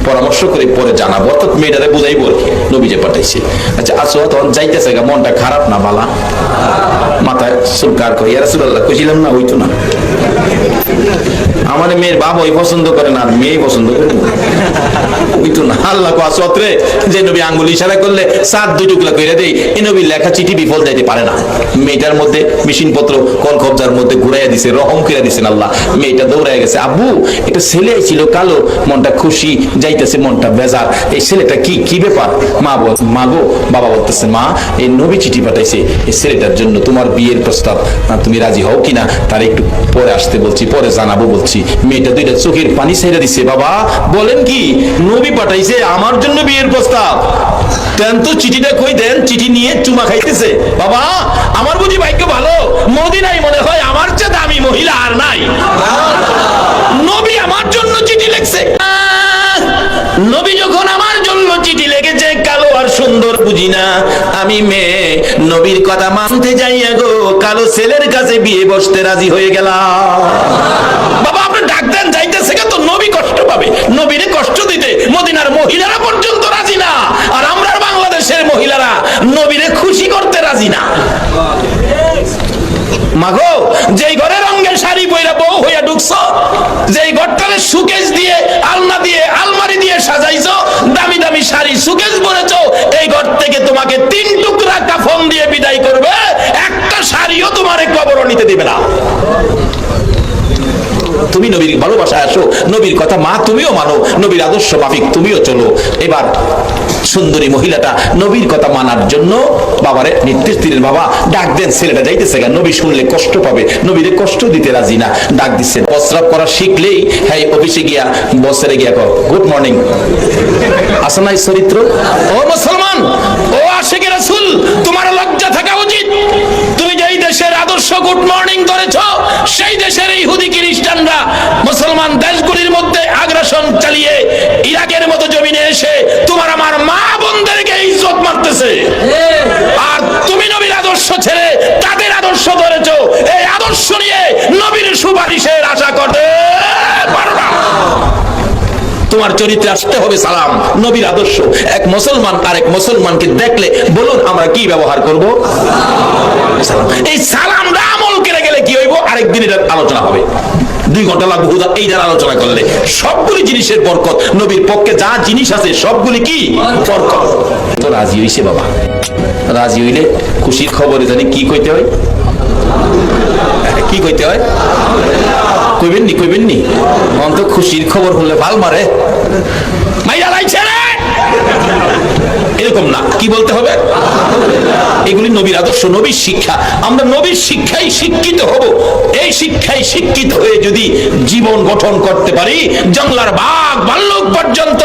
[SPEAKER 2] পরামর্শ করে পরে জানাবো, অর্থাৎ মেয়েটারে বুঝাইবো আর কি, নবী যে পাঠাইছে। আচ্ছা আসওয়াদ তখন যাইতেছে, মনটা খারাপ না বালা, মাথায় সুরকার কই, ইয়া রাসূলুল্লাহ কইছিলাম না, হইতো না। আমার মেয়ের বাবা ওই পছন্দ করে না, আর মেয়ে পছন্দ করে হইতো না। আল্লাহ কো আসওয়াদ রে, যে নবী আঙ্গুল ইশারা করলে সাত দুই টুকরা কইরা দেই, এই নবীর লেখা চিঠি বিফল যাইতে পারে না। মেয়েটার মধ্যে মেশিন পত্র কল কবজার মধ্যে ঘুরাইয়া দিছে, রহম কইরা দিছেন আল্লাহ। মেয়েটা দৌড়ায় গেছে, আব্বু এটা ছেলে ছিল কালো, মনটা খুশি, যাইতেছে মনটা বেজার, এই ছেলেটা কি ব্যাপার? মা গো, বাবা বলতেছে, মা এই নবী চিঠি পাঠাইছে এই ছেলেটার জন্য, তোমার বিয়ের প্রস্তাব, তুমি রাজি হও কিনা? তার একটু পরে আসতে বলছি, পরে জানাবো বলছি। মেয়েটা দুইটা চোখের পানি ছেড়ে দিছে। বাবা বলেন কি? নবী নবী পাঠাইছে আমার জন্য বিয়ের প্রস্তাব। দেন তো চিঠিটা কই দেন। চিঠি নিয়ে চুমা খাইতেছে। বাবা আমার বুঝি ভাগ্য ভালো, মদিনায় মনে হয় আমার চেয়ে দামি মহিলা আর নাই। নবী আমার জন্য চিঠি লিখছে। নবী যখন আমার জন্য চিঠি লিখেছে, কালো আর সুন্দর বুঝি না আমি মেয়ে, নবীর কথা মানতে যাইয়া গো কালো ছেলের কাছে বিয়ে বসতে রাজি হয়ে গেলাম। বাবা আপনি ডাক দেন যাইতেছে তো নবী কষ্ট পাবে। নবীরে কষ্ট দিতে মদিনার মহিলারা পর্যন্ত রাজি না, আর আমরা বাংলাদেশের মহিলারা নবীরে খুশি করতে রাজি না। মাগো যেই ঘরে রঙের শাড়ি পইরা বউ হইয়া ঢুকছো, যেই ঘরটারে সুকেশ দিয়ে আলনা দিয়ে আলমারি দিয়ে সাজাইছো, দামি দামি শাড়ি সুকেশ পরেছো, এই ঘর থেকে তোমাকে 3 টুকরা কাফন দিয়ে বিদায় করবে, একটা শাড়িও তোমারে কবরও নিতে দিবে না। তুমি নবীর ভালোবাসায় আসো, নবীর কথা মা তুমিও মানো, নবীর আদর্শ মাফিক তুমিও চলো। এবার সুন্দরী মহিলাটা নবীর কথা মানার জন্য বাবারে নির্দেশ দিলেন, বাবা ডাক দেন, ছেলেটা যাইতেছে গা, নবী শুনলে কষ্ট পাবে, নবীরে কষ্ট দিতে রাজি না। ডাক দিচ্ছেন। প্রস্রাব করা শিখলেই হ্যাঁ অফিসে গিয়া বসে গিয়া কর গুড মর্নিং। আসে নাই চরিত্র? ও মুসলমান, ও আশিক রাসূল, তোমার লজ্জা থাকা উচিত। তুমি যেই দেশের আদর্শ গুড মর্নিং ধরেছ, সেই দেশের ইহুদি খ্রিস্টানরা মুসলমান দেশগুলির মধ্যে আগ্রাসন চালিয়ে ইরাকের মতো জমিনে এসে তোমার আমার মা বোনদেরকে ইজ্জত মারতেছে, আর তুমি নবীর আদর্শ ছেড়ে তাদের আদর্শ ধরেছো। এই আদর্শ নিয়ে নবীর সুপারিশের আশা করতে পারো না। তোমার চরিত্রে আসতে হবে সালাম, নবীর আদর্শ। এক মুসলমান আরেক মুসলমানকে দেখলে বলুন আমরা কি ব্যবহার করব? এই সালামটা আমল করে গেলে কি হইব? আরেকদিন এটা আলোচনা হবে, 2 ঘন্টা লাগবে এইটার আলোচনা করলে। সবগুলি জিনিসের বরকত, নবীর পক্ষে যা জিনিস আছে সবগুলি কি বরকত। তো রাজি হইছে বাবা। রাজি হইলে খুশির খবরে জানি কি কইতে হয়, কি কইতে হয় কইবেন নি অন্ত খুশির খবর হলে ভাল মারে মাইয়া লাইছে রে, এরকম না, কি বলতে হবে? এগুলি নবীর আদর্শ, নবীর শিক্ষা। আমরা নবীর শিক্ষায় শিক্ষিত হব। এই শিক্ষায় শিক্ষিত হয়ে যদি জীবন গঠন করতে পারি, জঙ্গলার বাঘ ভাল্লুক পর্যন্ত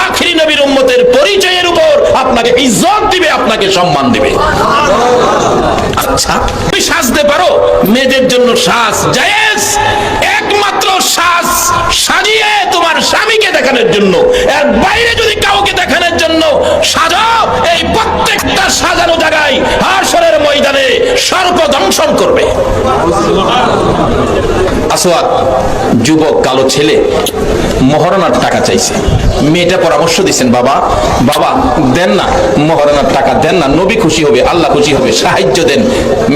[SPEAKER 2] আখিরি নবীর উম্মতের পরিচয়ের উপর আপনাকে ইজ্জত দিবে, আপনাকে সম্মান দিবে। আচ্ছা তুমি সাজতে পারো, মেয়েদের জন্য সাজ জায়েজ, একমাত্র সাজ সাজিয়ে তোমার স্বামীকে দেখানোর জন্য, এর বাইরে যদি কাউকে দেখানোর জন্য সাজাও, এই প্রত্যেকটা সাজানো জায়গায় হাশরের ময়দানে সর্বদংশন করবে। আসওয়াদ যুবক কালো ছেলে মহারণার টাকা চাইছে। মেয়েটা পরামর্শ দিচ্ছেন, বাবা দেন না, মহারণার টাকা দেন না, নবী খুশি হবে, আল্লাহ খুশি হবে, সাহায্য দেন।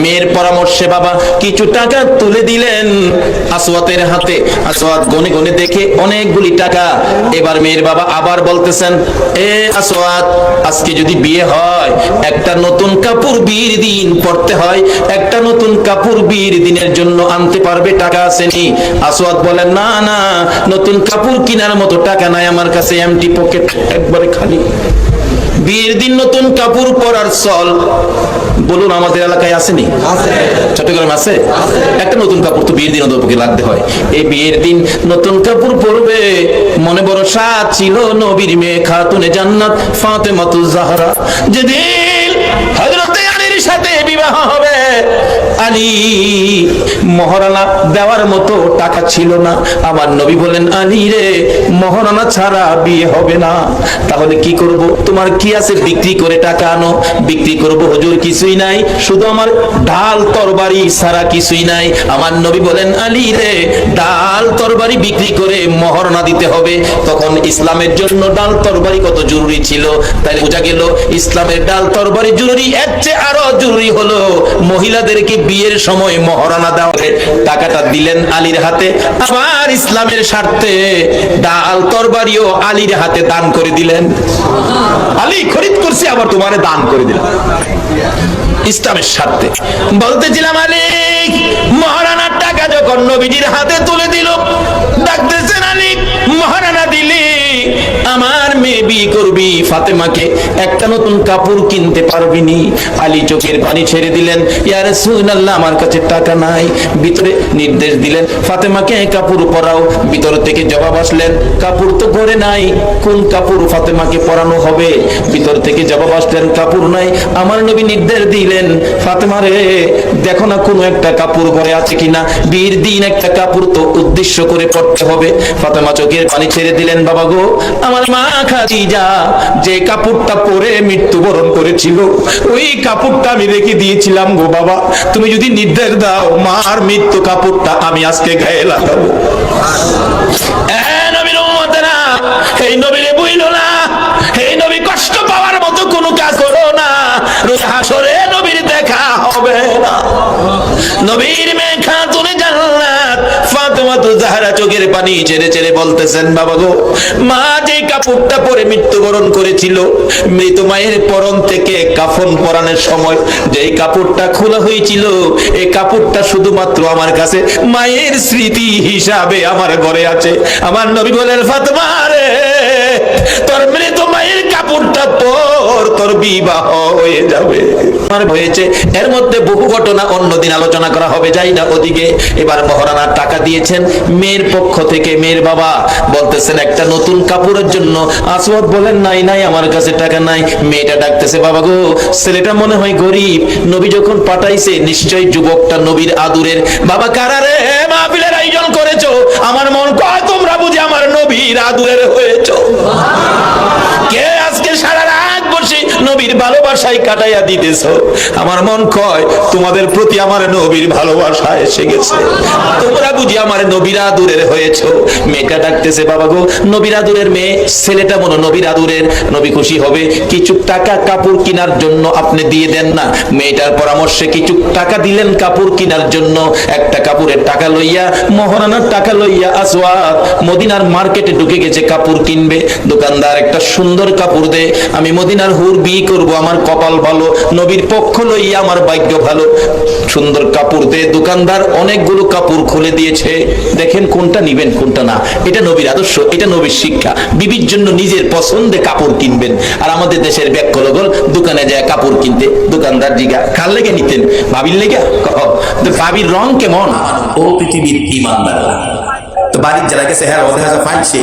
[SPEAKER 2] মেয়ের পরামর্শে বাবা কিছু টাকা তুলে দিলেন আসওয়াদের হাতে। আসওয়াদ গনে গনে দেখে অনেকগুলি টাকা। এবার মেয়ের বাবা আবার বলতেছেন, এ আসওয়াদ আজকে যদি বিয়ে হয়, একটা নতুন কাপড় বিয়ের দিন পরতে হয়, একটা নতুন কাপড় বিয়ের দিনের জন্য আনতে পারবে? টাকা আসেনি। আসওয়াদ বলেন, না না, নতুন কাপড় কেনার মতো টাকা নাই আমার কাছে, এমটি পকেট, একবারে খালি। বিয়ের দিন নতুন কাপড় পরার চল বলুন আমাদের এলাকায় আসেনি? চট্টগ্রাম আছে? একটা নতুন কাপড় তো বিয়ের দিন ওদেরকে লাগতে হয়। এই বিয়ের দিন নতুন কাপড় পরবে, মনে বড় সাদ ছিল নবীর মেয়ে খাতুনে জান্নাত ফাতেমাতুজ জাহরা। যেদিন হযরতে আলীর সাথে বিবাহ হবে, আলী মহারণা দেওয়ার মতো টাকা ছিল না। আমার নবী বলেন, আলী রে মহারণা ছাড়া বিয়ে হবে না। তাহলে কি করব? তোমার কি আছে? বিক্রি করে টাকা আনো। বিক্রি করব হুজুর, কিছুই নাই, শুধু আমার ঢাল তরবারি ছাড়া কিছুই নাই। আমার নবী বলেন, আলী রে ঢাল তরবারি বিক্রি করে মহারণা দিতে হবে। তখন ইসলামের জন্য ঢাল তরবারি কত জরুরি ছিল, তাই বোঝা গেল ইসলামের ঢাল তরবারি জরুরি। এর চেয়ে আরো জরুরি হলো মহিলাদেরকে বিয়ের সময় মহারণা দেওয়া। টাকাটা দিলেন আলীর হাতে, আবার ইসলামের স্বার্থে ঢাল তরবারিও আলীর হাতে দান করে দিলেন। আলী খরিদ করছে, আবার তোমারে দান করে দিলাম ইসলামের স্বার্থে। বলতেছিলাম আলী মহারানার টাকা যখন নবীজির হাতে তুলে দিল, ডাকতেছেন, আলী মহারানা দিলি, আমার মেয়ে বিয়ে করবি ফাতেমাকে একটা নতুন কাপড় কিনতে পারবি নি। আলী চোখের পানি ছেড়ে দিলেন, ইয়া রাসূলুল্লাহ আমার কাছে টাকা নাই। ভিতরে নির্দেশ দিলেন ফাতেমাকে কাপড় পরাও। ভিতর থেকে জবাব আসলেন কাপড় তো ঘরে নাই, কোন কাপড় ফাতেমাকে পরানো হবে? ভিতর থেকে জবাব আসলেন কাপড় নাই। আমার নবী নির্দেশ দিলেন ফাতেমা রে দেখো না কোনো একটা কাপড় ঘরে আছে কিনা, বিয়ের দিন একটা কাপড় তো উদ্দেশ্য করে পড়তে হবে। ফাতেমা চোখের পানি ছেড়ে দিলেন, বাবা গো আমার মা খাদিজা যে কাপড়টা পরে মৃত্যুবরণ করেছিল ওই কাপড়টা আমি রেখে দিয়েছিলাম গো বাবা, তুমি যদি নির্দেশ দাও মার মৃত্যু কাপড়টা আমি আজকে গায়ে লাগাবো। নবীর উম্মতেরা এই নবীরে বুঝলো না, এই নবী কষ্ট পাওয়ার মতো কোনো কাজ করো না, রোজ হাসরে নবীর দেখা হবে না। নবীর মেয়ে খাতুনে জান্নাত ফাতেমা তো জাহরা চোখের পানি ছেড়ে ছেড়ে বলতেছেন বাবা গো মা যে কাপড়টা পরে মৃত্যুবরণ করেছিল মৃত মায়ের পরন থেকে কাফন পরানোর সময় যেই কাপড়টা খোলা হয়েছিল এই কাপড়টা শুধুমাত্র আমার কাছে মায়ের স্মৃতি হিসাবে আমার ঘরে আছে। আমার নবী বলেন ফাতেমা রে তোর মৃত মায়ের কাপড়টা পর তোর বিবাহ হয়ে যাবে। আমার হয়েছে এর মধ্যে বহু ঘটনা অন্যদিন আলোচনা করা হবে, যাই না ওদিকে। এবার মহারানার টাকা দিয়েছেন মেয়ের পক্ষ থেকে, মেয়ের বাবা বলতেছেন একটা নতুন কাপড়ের জন্য। আসওয়াদ বলেন নাই নাই আমার কাছে টাকা নাই। মেয়েটা ডাকতেছে বাবা গো ছেলেটা মনে হয় গরিব, নবী যখন পাঠাইছে নিশ্চয়ই যুবকটা নবীর আদুরের। বাবা কারা রে মাহফিলের আয়োজন করেছো? আমার মন কয় তোমরা বুঝি আমার নবীর আদুরের হয়েছো। কে আজকে সারা রাত বসে নবীর ভালোবাসায় কাটাইয়া দিতেছো? আমার মন কয় তোমাদের প্রতি আমার নবীর ভালোবাসা এসে গেছে, তোমরা বুঝি আমার নবীর আদুরের হয়েছো। মেয়েটা ডাকতেছে বাবা গো নবীর আদুরের মেয়ে, ছেলেটা মনে নবীর আদুরের, নবী খুশি হবে। কিছু টাকা কাপড় কেনার জন্য আপনি দিয়ে দেন না। মেয়েটার পরামর্শে কিছু টাকা দিলেন কাপড় কেনার জন্য। একটা কাপড়ের টাকা লইয়া মহারানার টাকা লইয়া আসওয়াদ মদিনার মার্কেটে ঢুকে গেছে কাপড় কিনবে। দোকানদার একটা সুন্দর কাপড় দে, আমি মদিনার হুর বিয়ে করবো, আমার কপাল ভালো, নবীর পক্ষ লইয়া আমার ভাগ্য ভালো। সুন্দর কাপড় দে। দোকানদার অনেকগুলো কাপড় খুলে দিয়েছে, দেখেন কোনটা নিবেন কোনটা না। এটা নবীর আদর্শ, এটা নবীর শিক্ষা। বিবির জন্য নিজের পছন্দে কাপড় কিনবেন। আর আমাদের দেশের ব্যাক লগল দোকানে যায় কাপড় কিনতে, দোকানদার জিগা কার লেগে নিতেন? ভাবির লেগে? ভাবির রং কেমন? ও পৃথিবীর ইমানদার তো বাড়ির যারা গেছে হ্যাঁ ওদের হাজার পাইছে,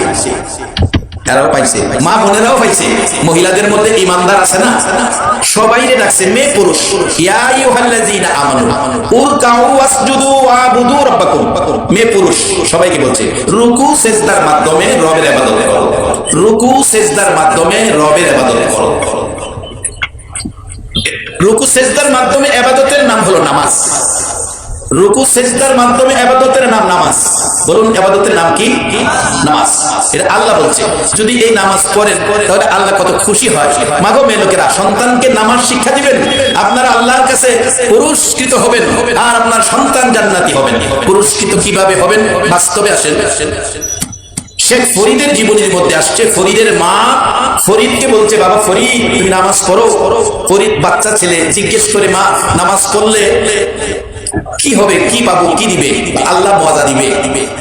[SPEAKER 2] এরাও পাইছে, মা বোনেরাও পাইছে। মহিলাদের মধ্যে ইমানদার আছে না? সবাইরে ডাকছে মেয়ে পুরুষ, ইয়া আইয়ুহাল্লাযীনা আমানু উরকাউ ওয়াসজুদু ওয়াবুদু রাব্বাকুম। মেয়ে পুরুষ সবাইকে বলছে রুকু সিজদার মাধ্যমে রবের ইবাদত করো, রুকু সিজদার মাধ্যমে রবের ইবাদত করো। রুকু সিজদার মাধ্যমে ইবাদতের নাম হলো নামাজ। রুকু সিজদার মাধ্যমে ইবাদতের নাম নামাজ। বলুন ইবাদতের নাম কি? নামাজ। এটা আল্লাহ বলছে যদি এই নামাজ পড়েন তাহলে আল্লাহ কত খুশি হয়। মাগো মেয়ে লোকেরা সন্তানকে নামাজ শিক্ষা দিবেন, আপনারা আল্লাহর কাছে পুরস্কৃত হবেন আর আপনার সন্তান জান্নাতি হবেন। পুরস্কৃত কিভাবে হবেন বাস্তবে আসেন। শেখ ফরিদের জীবনের মধ্যে আসছে ফরিদের মা ফরিদকে বলছে বাবা ফরিদ তুমি নামাজ পড়ো। ফরিদ বাচ্চা ছেলে জিজ্ঞেস করে মা নামাজ পড়লে কি হবে, কি পাবো, কি দিবে? আল্লাহ মজা দিবে,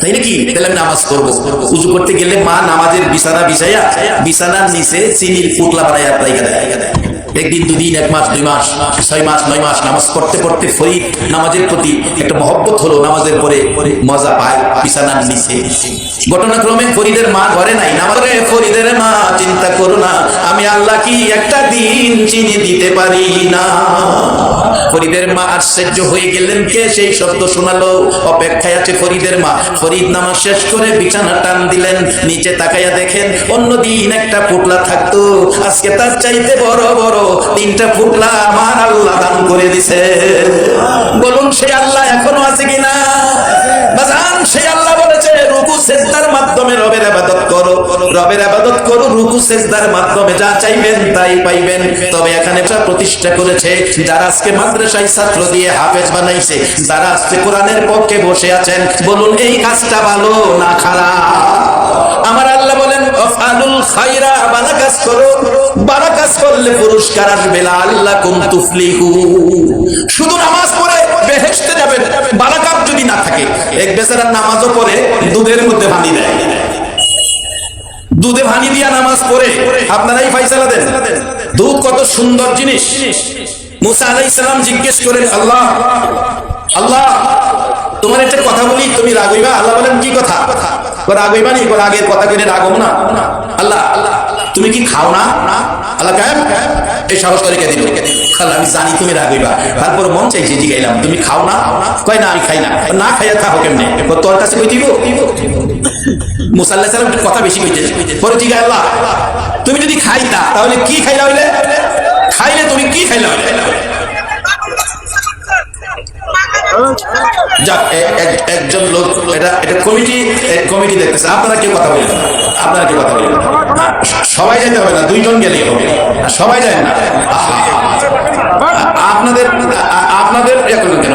[SPEAKER 2] তাই নাকি? তাহলে আমি নামাজ পড়বো। উজু করতে গেলে মা নামাজের বিছানা বিছাইয়া বিছানার নিচে চিনির পুটলা বানাইয়া রাইখা দেয়। একদিন দুদিন, এক মাস, 2 মাস, 6 মাস, 9 মাস নামাজ পড়তে পড়তে ফরিদ নামাজের প্রতি একটা মহব্বত হলো, নামাজের পরে মজা পায় বিছানার নিচে। ঘটনাক্রমে ফরিদের মা ঘরে নাই। নামাজে ফরিদের মা চিন্তা করো না, আমি আল্লাহ কি একটা দিন চিনি দিতে পারি না। ফরিদের মা আশ্চর্য হয়ে গেলেন, কে সেই শব্দ শোনালো? অপেক্ষায় আছে ফরিদের মা। ফরিদ নামাজ শেষ করে বিছানা টান দিলেন, নিচে তাকাইয়া দেখেন অন্যদিন একটা পুটলা থাকতো, আজকে তার চাইতে বড় বড় 3টা পুটলা আমার আল্লাহ দান করে দিছে। বলুন সেই আল্লাহ এখনো আছে কিনা? বাজান সেই আল্লাহ বলেছে রুকু সিজদার মাধ্যমে রবের ইবাদত করো, রবের ইবাদত করো রুকু সিজদার মাধ্যমে, যা চাইবেন তাই পাইবেন। তবে এখানে প্রতিষ্ঠা করেছে যারা আজকে মাদ্রাসায় ছাত্র দিয়ে হাফেজ বানাইছে, যারা আজকে কোরআনের পক্ষে বসে আছেন, বলুন এই কাজটা ভালো না খারাপ? আমার আল্লাহ বলেন আফআলুল খায়রা, ভালো কাজ করো, ভালো কাজ করলে পুরস্কার আসবে। লাআল্লাকুম তুফলিহুন। শুধু নামাজ পড়ে বেহেশতে যাবেন, ভালো কাজ যদি না থাকে। এক বেচারা নামাজও পড়ে দুধের মধ্যে পানি দেয়, দুধে পানি দিয়া নামাজ পড়ে আপনারাই ফাইসালা দেন। দুধ কত সুন্দর জিনিস। মুসা আলাইহিস সালাম জিজ্ঞেস করেন, আল্লাহ আল্লাহ তোমার একটা কথা বলি, তুমি রাগ হইবা? আল্লাহ বলেন, কি কথা? রাগ হইবা নি? আগের কথা কইলে রাগ হবো না? আল্লাহ তুমি কি খাও না? আল্লাহ কেন এই সাহস করে কে দিল? আল্লাহ আমি জানি তুমি রাগ হইবা, তারপর মন চাইছে জিগাইলাম তুমি খাও না? কয় না আমি খাই না। না খাইয়া থাকো কেমনে? তোর কাছে কই দিব? মুসা আলাইহিস সালাম কথা বেশি কইতে পরে জিগাই, আল্লাহ তুমি যদি খাইতা তাহলে কি খাইলা হইলে? খাইলে তুমি কি খাইলা হইলে? যাক একজন লোক এটা কমিটি দেখতেছে, আপনারা কেউ কথা বলেন, আপনারা কেউ কথা বলেন। সবাই যেতে হবে না, দুইজন গেলেই হবে, সবাই যায় না। আপনাদের এখন কেন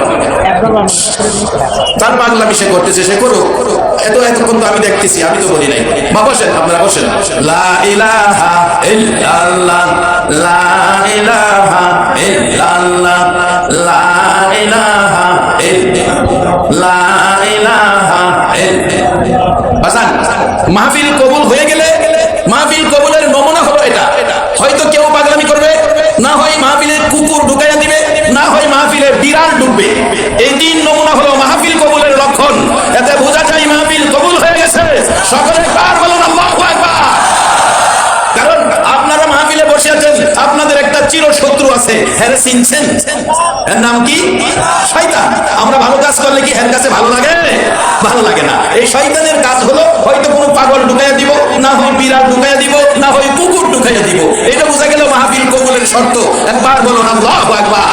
[SPEAKER 2] তার পাগলামি সে করতেছে, সে করুক। এতক্ষণ তো আমি দেখতেছি, আমি তো বলি নাই। বা বসেন, আপনারা বসেন। লা ইলাহা ইল্লাল্লাহ, লা ইলাহা ইল্লাল্লাহ, লা ইলাহা ইল্লাল্লাহ, লা ইলাহা ইল্লাল্লাহ। বাসান মাহফিল কবুল হয়ে গেলে, মাহফিল কবুলের নমুনা হলো এটা। হয়তো কেউ পাগলামি করবে, না হয় মাহফিলের কুকুর ঢুকাইয়া দিবে, না হয় মাহফিলের বিড়াল ঢুকবে। এই তিন নমুনা হলো মাহফিল কবুলের লক্ষণ। এতে বোঝা যায় মাহফিল কবুল হয়ে গেছে। সকলে কার বলেন আল্লাহু আকবার। কারণ আপনারা মাহফিলে বসে আছেন, আপনাদের একটা চিরশত্রু আছে, হ্যাঁ চিনছেন? এর নাম কি? শয়তান। আমরা ভালো কাজ করলে কি এর কাছে ভালো লাগে? ভালো লাগে না। এই শয়তানের কাজ হলো হয়তো কোনো পাগল ঢুকাইয়া দিব, না হয় বিড়াল ঢুকাইয়া দিব, না হয় কুকুর ঢুকাইয়া দিব। এটা বোঝা গেল মাহফিল কবুলের শর্ত। একবার বলুন আল্লাহু আকবার।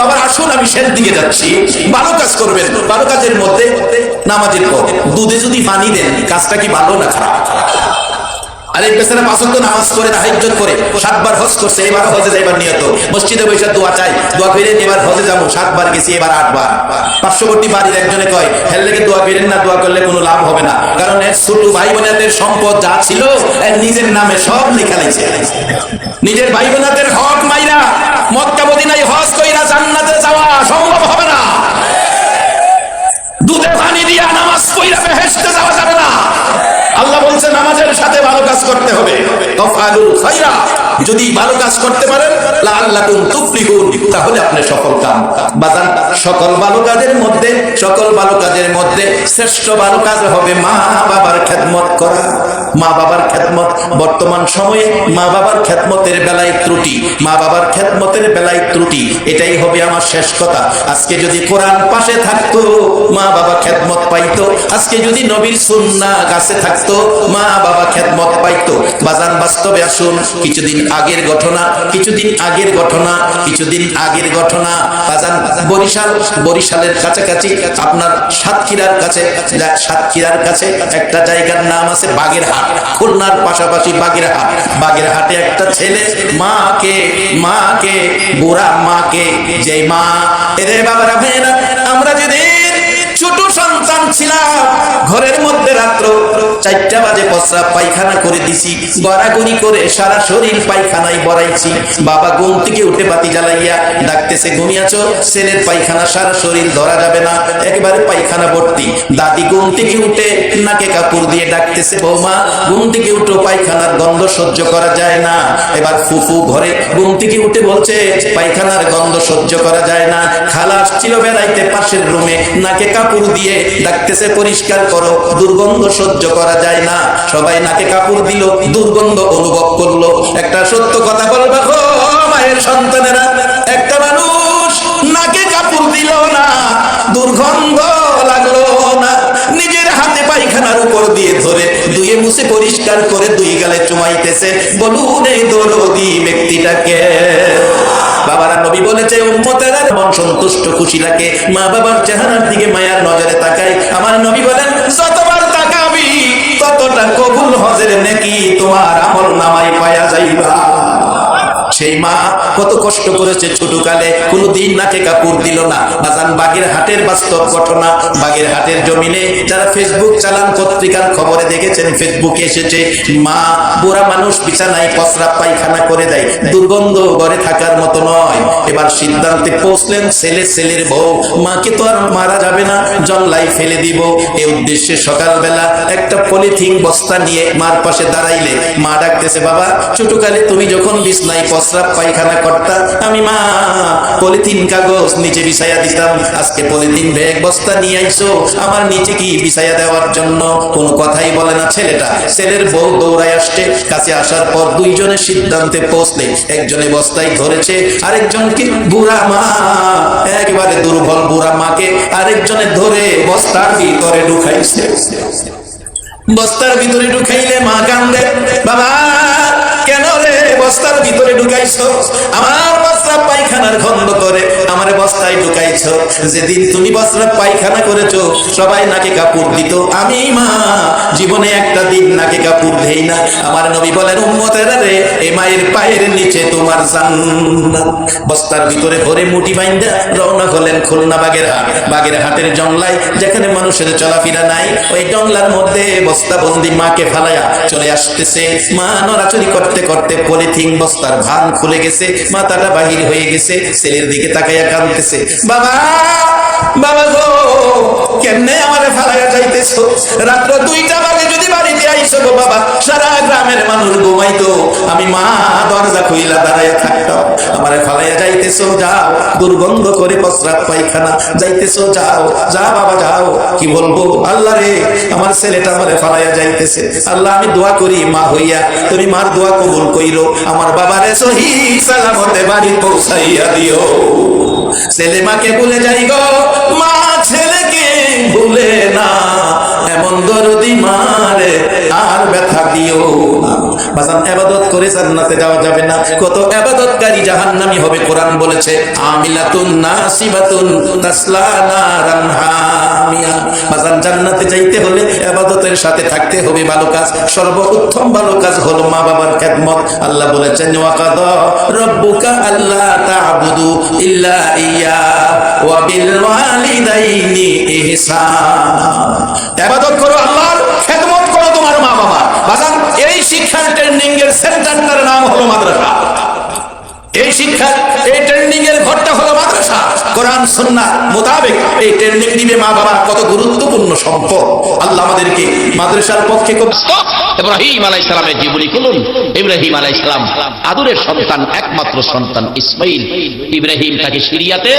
[SPEAKER 2] আবার আসুন, আমি শেষ দিকে যাচ্ছি। ভালো কাজ করবেন, ভালো কাজের মধ্যে নামাজের পর দুধে যদি পানি দেন, কাজটা কি ভালো না খারাপ? আরে বেচারা পাঁচ ওয়াক্ত নামাজ করে, তাহাজ্জুদ করে, 7 বার হজ করছে, এবার হজে যাইবার নিয়ত, মসজিদে বসে দোয়া চাই, দোয়া করেন এবার হজে যাবো, 7 বার গেছি, এবার 8 বার। পার্শ্ববর্তী বাড়ির একজনে কয়, হেল লেগে দোয়া করেন না, দোয়া করলে কোনো লাভ হবে না, কারণ এর ছোট ভাই বোনেদের সম্পদ যা ছিল এর নিজের নামে সব লেখা লাইছে। নিজের ভাই বোনেদের হক মাইরা মক্কা মদিনায় হজ কইরা জান্নাতে যাওয়া সম্ভব হবে না। দুধে পানি দিয়া নামাজ পড়া বেহেশতে যাওয়া যাবে না। আল্লাহ বলছে নামাজের সাথে ভালো কাজ করতে হবে। তাফআলুল খায়রা, যদি ভালো কাজ করতে পারেন লাআল্লাকুম তুফলিহুন, তাহলে আপনি সফল কাম। বাজান সকল ভালো কাজের মধ্যে শ্রেষ্ঠ ভালো কাজ হবে মা বাবার খেদমত করা। মা বাবার খেদমত, বর্তমান সময়ে মা বাবার খেদমতের বেলায় ত্রুটি, এটাই হবে আমার শেষ কথা। আজকে যদি কোরআন পাশে থাকতো মা বাবা খেদমত পাইতো, আজকে যদি নবীর সুন্নাহ কাছে থাকতো মা বাবা খেদমত পাইতো। বাজান বাস্তবে আসুন, কিছুদিন আগের ঘটনা বাজান বরিশালের কাছাকাছি, আপনার সাতক্ষীরার কাছে একটা জায়গার নাম আছে বাগেরহাট, খুলনার পাশাপাশি বাগেরহাটে একটা ছেলে মাকে বুড়া মাকে, যে মা এরে বাবারা ভাইরা, আমরা যেদিন ছোট সন্তান ছিলাম, ঘরের মধ্যে রাত্র 4টা বাজে প্রস্রাব পায়খানা করে দিছি, গড়াগড়ি করে সারা শরীর পায়খানায় বড়াইছি। বাবা ঘুম থেকে উঠে বাতি জ্বালাইয়া ডাকতেছে, ঘুমিয়াছো? ছেলের পায়খানা সারা শরীর ধরা যাবে না, একেবারে পায়খানা ভর্তি। দাদি ঘুম থেকে উঠে নাকে কাপড় দিয়ে ডাকতেছে, বৌমা ঘুম থেকে উঠো, পায়খানার গন্ধ সহ্য করা যায় না। এবার ফুফু ঘরে ঘুম থেকে উঠে বলছে, পায়খানার গন্ধ সহ্য করা যায় না। খালা আসছিল বেড়াইতে পাশের রুমে, নাকে কাপড় দিয়ে ডাকতেছে, পরিষ্কার করো, দুর্গন্ধ সহ্য করা যায় না। সবাই নাকে কাপড় দিল, দুর্গন্ধ অনুভব করলো। একটা সত্য কথা বলবা গো মায়ের সন্তানেরা, একটা মানুষ নাকে কাপড় দিল না, দুর্গন্ধ লাগলো না, নিজের হাতে পায়খানার উপর দিয়ে ধরে ধুয়ে মুছে পরিষ্কার করে 2 গালে চুমাইতেছে। বলুন এই দরদি ব্যক্তিটাকে? বাবারা নবী বলেছে, উম্মতেরা মন সন্তুষ্ট খুশি রাখে, মা বাবার চেহারার দিকে মায়ার নজরে তাকায়। আমার নবী বলেন, যতবার তাকাবি ততটা কবুল হজের নেকি তোমার আমল নামায় পায়া যাইবা। সেই মা কত কষ্ট করেছে ছোটকালে, কোনোদিন নাকে কাপড় দিল না। বাজান বাগেরহাটের বাস্তব ঘটনা, বাগেরহাটের জমিনে যারা ফেসবুক চালান, পত্রিকার খবরে দেখেছেন, ফেসবুকে এসেছে, মা বুড়া মানুষ বিছানায় প্রস্রাব পায়খানা করে দেয়, দুর্গন্ধ ঘরে থাকার মতো নয়। এবার সিদ্ধান্তে পৌঁছলেন ছেলের বউ, মাকে তো আর মারা যাবে না, জংলায় ফেলে দিব। এই উদ্দেশ্যে সকালবেলা একটা পলিথিন বস্তা নিয়ে মার পাশে দাঁড়াইলে মা ডাকতেছে, বাবা ছোটকালে তুমি যখন বিছনায় প্রস্রাব পায়খানা করতা, আমি মা পলিথিন কাগজ নিচে বিছাইয়া দিতাম, আজকে পলিথিন ব্যাগ বস্তা নিয়ে আইছো আমার নিচে কি বিছাইয়া দেওয়ার জন্য? কোনো কথাই বলে না ছেলেটা। ছেলের বউ দৌড়ায় আসছে, কাছে আসার পর দুইজনে সিদ্ধান্তে পৌঁছলে একজনে বস্তায় ধরেছে, আরেকজনকে বুড়া মা, একেবারে দুর্বল বুড়া মাকে আরেকজনে ধরে বস্তার ভিতরে ঢুকাইছে। বস্তার ভিতরে ঢুকাইলে মা কান্দে, বাবা কেন রে বস্তার ভিতরে ঢুকাইছো? আমার প্রস্রাব পায়খানার গন্ধ করে আমারে বস্তায় ঢুকাইছো। যেদিন তুমি প্রস্রাব পায়খানা করেছো সবাই নাকে কাপড় দিত, আমি মা জীবনে একটা দিন নাকে কাপড় দেই না। আমার নবী বলেন, উম্মতেরা রে, এই মায়ের পায়ের নিচে তোমার জান্নাত। বস্তার ভিতরে ভরে মুঠি বাইন্দা রওনা হলেন খুলনা বাগেরহাটের জংলায়, যেখানে মানুষের চলাফেরা নাই। ওই জংলার মধ্যে বস্তাবন্দি মাকে ফালায়া চলে আসতেছে। মা নড়াচড়ি করতে করতে পলিথিন বস্তার ভান খুলে গেছে, মাথাটা বাহির হয়ে গেছে, ছেলের দিকে তাকাইয়া কাঁদতেছে, বাবা বাবা গো কেমনে আমারে ফালাইয়া যাইতেছো? রাত্র 2টা বাজে যদি বাড়িতে আইছো গো বাবা, সারা গ্রামের মানুষ ঘুমাইতো, আমি মা দরজা খুইলা দাঁড়াইয়া থাকতাম, আমারে ফালাইয়া যাইতেছো, যাও দুর্গন্ধ করে প্রস্রাব পায়খানা, যাইতেছো যাও, যা বাবা যাও। কি বলবো আল্লাহ রে, আমার ছেলেটা আমারে ফালাইয়া যাইতেছে। আল্লাহ আমি দোয়া করি মা হইয়া তুমি মার দোয়া কবুল কইরো, আমার বাবারে সহি সালামতে বাড়ি পৌঁছাইয়া দিও। ছেলে মাকে ভুলে যাই গো, মা ছেলেকে ভুলে না, এমন দরদি মারে আর ব্যথা দিও না। বাজান ইবাদত করে জান্নাতে যাওয়া যাবে না, কত ইবাদতকারী জাহান্নামী হবে। কোরআন বলেছে, আমিলাতুন নাসিবাতুন তাসলা নারান হামিয়া। বাজান জান্নাতে যাইতে হলে ইবাদতের সাথে থাকতে হবে ভালো কাজ। সর্বোত্তম ভালো কাজ হলো মা বাবার খেদমত। আল্লাহ বলেছেন, ওয়াকাদা রব্বুকা আল্লা তা'বুদু ইল্লা ইয়া ওয়া বিল ওয়ালিদাইনি ইহসানা। ইবাদত করো আল্লাহর, খেদমত করো তোমার মা বাবা। বাজান এই শিক্ষার ট্রেনিং এর সেন্টারটার নাম হলো মাদ্রাসা। এই শিক্ষা, এই ট্রেনিং এর ঘরটা হলো মাদ্রাসা। কোরআন সুন্নাহ মোতাবেক এই ট্রেনিং দিবে মা বাবা, কত গুরুত্বপূর্ণ সম্পদ। আল্লাহ আমাদেরকে মাদ্রাসার পক্ষে খুব।
[SPEAKER 1] ইব্রাহিম আলাইহিস সালামের জীবনী খুলুন। ইব্রাহিম আলাইহিস সালাম আদরের সন্তান, একমাত্র সন্তান ইসমাইল। ইব্রাহিম থাকে সিরিয়াতে,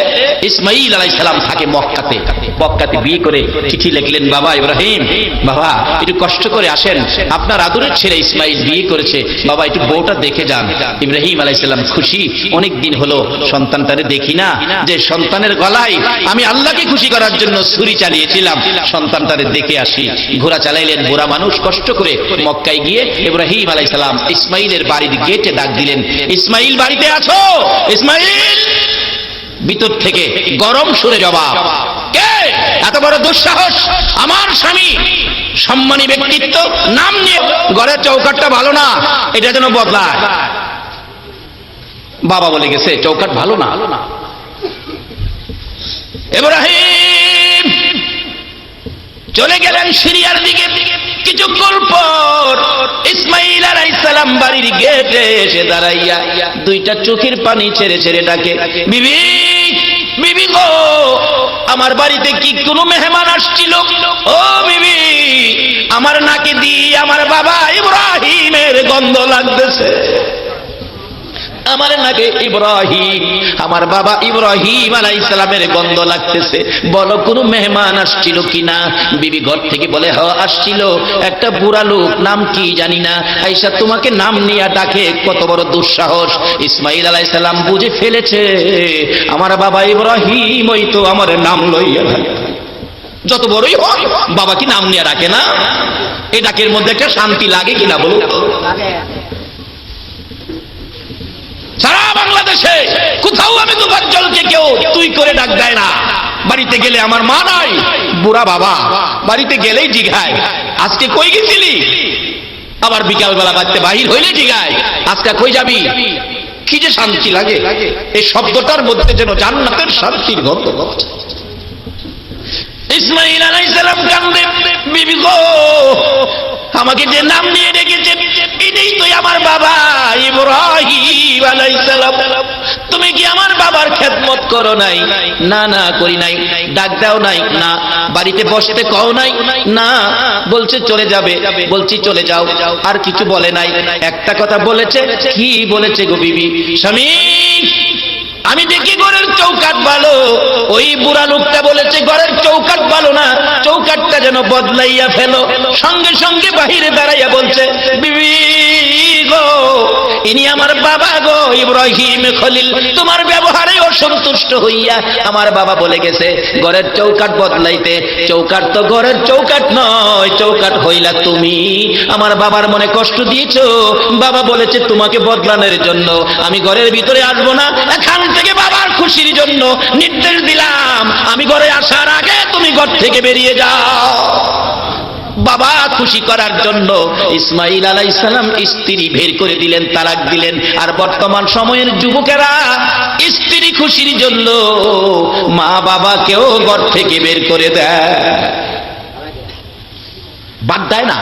[SPEAKER 1] ইসমাইল আলাইহিস সালাম থাকে মক্কাতে। মক্কাতে বিয়ে করে চিঠি লিখলেন, বাবা ইব্রাহিম, বাবা একটু কষ্ট করে আসেন, আপনার আদরের ছেলে ইসমাইল বিয়ে করেছে, বাবা একটু বউটা দেখে যান। ইব্রাহিম আলাইহিস সালাম খুশি, অনেক দিন হলো সন্তানটারে দেখি না, যে সন্তানের গলায় আমি আল্লাহকে খুশি করার জন্য ছুরি চালিয়েছিলাম, সন্তানটারে দেখে আসি। ঘোড়া চালাইলেন, বুড়া মানুষ কষ্ট করে মক্কায় গিয়ে ইব্রাহিম আলাইহিস সালাম ইসমাইলের বাড়ির গেটে ডাক দিলেন, ইসমাইল বাড়িতে আছো? ইসমাইল ভিতর থেকে গরম সুরে জবাব, কে এত বড় দুঃসাহস? আমার স্বামী সম্মানী ব্যক্তিত্ব নাম নিয়ে ঘরের চৌকাটটা ভালো না, এটা যেন বদলায়। বাবা বলে গেছে চৌকাট ভালো না। ইব্রাহিম চলে গেলেন সিরিয়ার দিকে। কিছুক্ষণ পর ইসমাইল আলাইহিস সালাম বাড়ির গেটে এসে দাঁড়াইয়া দুইটা চোখের পানি ছেড়ে ছেড়ে ডাকে, বিবি, বিবি গো, আমার বাড়িতে কি কোনো মেহমান আসছিল? ও বিবি, আমার নাকে দিয়ে আমার বাবা ইব্রাহিমের গন্ধ লাগতেছে, আমার নাকে ইব্রাহিম, আমার বাবা ইব্রাহিম আলাইহিস সালামের গন্ধ লাগতেছে, বলো কোনো মেহমান আসছিল কিনা? বিবি ঘর থেকে বলে, হ্যাঁ আসছিল, একটা বুড়া লোক, নাম কি জানি না, আয়েশা তোমাকে নাম নিয়ে ডাকে, কত বড় দুঃসাহস। ইসমাইল আলাইহিস সালাম বুঝে ফেলেছে আমার বাবা ইব্রাহিম ওই তো আমার নাম লইয়া ডাকে। যত বড়ই হয় বাবা কি নাম নিয়ে ডাকে না? এই ডাকের মধ্যে একটা শান্তি লাগে কিনা বলো? সারা বাংলাদেশে কোথাও আমি দুবাজ্জলকে কেউ তুই করে ডাক দেয় না। বাড়িতে গেলে আমার মা নাই, বুড়া বাবা, বাড়িতে গেলেই জিগায় আজকে কই গেছিলি, আবার বিকাল বেলা বাড়িতে বাহির হইলে জিগায় আজকে কই যাবি,
[SPEAKER 2] কি যে শান্তি লাগে, এই শব্দটার মধ্যে যেন জান্নাতের শান্তির গন্ধ। ইসমাঈল আলাইহিস সালাম কান্দে, বিবি গো আমাকে যে নাম দিয়ে ডেকেছে এটাই তো আমার বাবা ইব্রাহিম আলাইহিস সালাম। তুমি কি আমার বাবার খেদমত করো নাই? না না করি নাই। ডাক দাও নাই? না। বাড়িতে বসতে কও নাই? না। বলছে চলে যাবে, বলছি চলে যাও। আর কিছু বলে নাই। একটা কথা বলেছে। কি বলেছে গো বিবি? স্বামী আমি দেখি ঘরের চৌকাট ভালো। ওই বুড়া লোকটা বলেছে ঘরের চৌকাট ভালো না, চৌকাটটা যেন বদলাইয়া ফেলো। সঙ্গে সঙ্গে বাহিরে দাঁড়াইয়া বলছে, বিবি গো ইনি আমার বাবা গো ইব্রাহিম খলিল, তোমার ব্যবহারে অসন্তুষ্ট হইয়া আমার বাবা বলে গেছে ঘরের চৌকাট বদলাইতে। চৌকাট তো ঘরের চৌকাট নয়, চৌকাট হইলা তুমি। আমার বাবার মনে কষ্ট দিয়েছো। বাবা বলেছে তোমাকে বদলানোর জন্য। আমি ঘরের ভিতরে আসবো না। এখান থেকে বাবার খুশির জন্য নির্দেশ দিলাম, আমি ঘরে আসার আগে তুমি ঘর থেকে বেরিয়ে যাও। বাবা খুশি করার জন্য ইসমাঈল আলাইহিস সালাম স্ত্রী বের করে দিলেন, তালাক দিলেন। আর বর্তমান সময়ের যুবকেরা স্ত্রী খুশির জন্য মা বাবাকেও ঘর থেকে বের করে দেয়, বাদ দেয় না।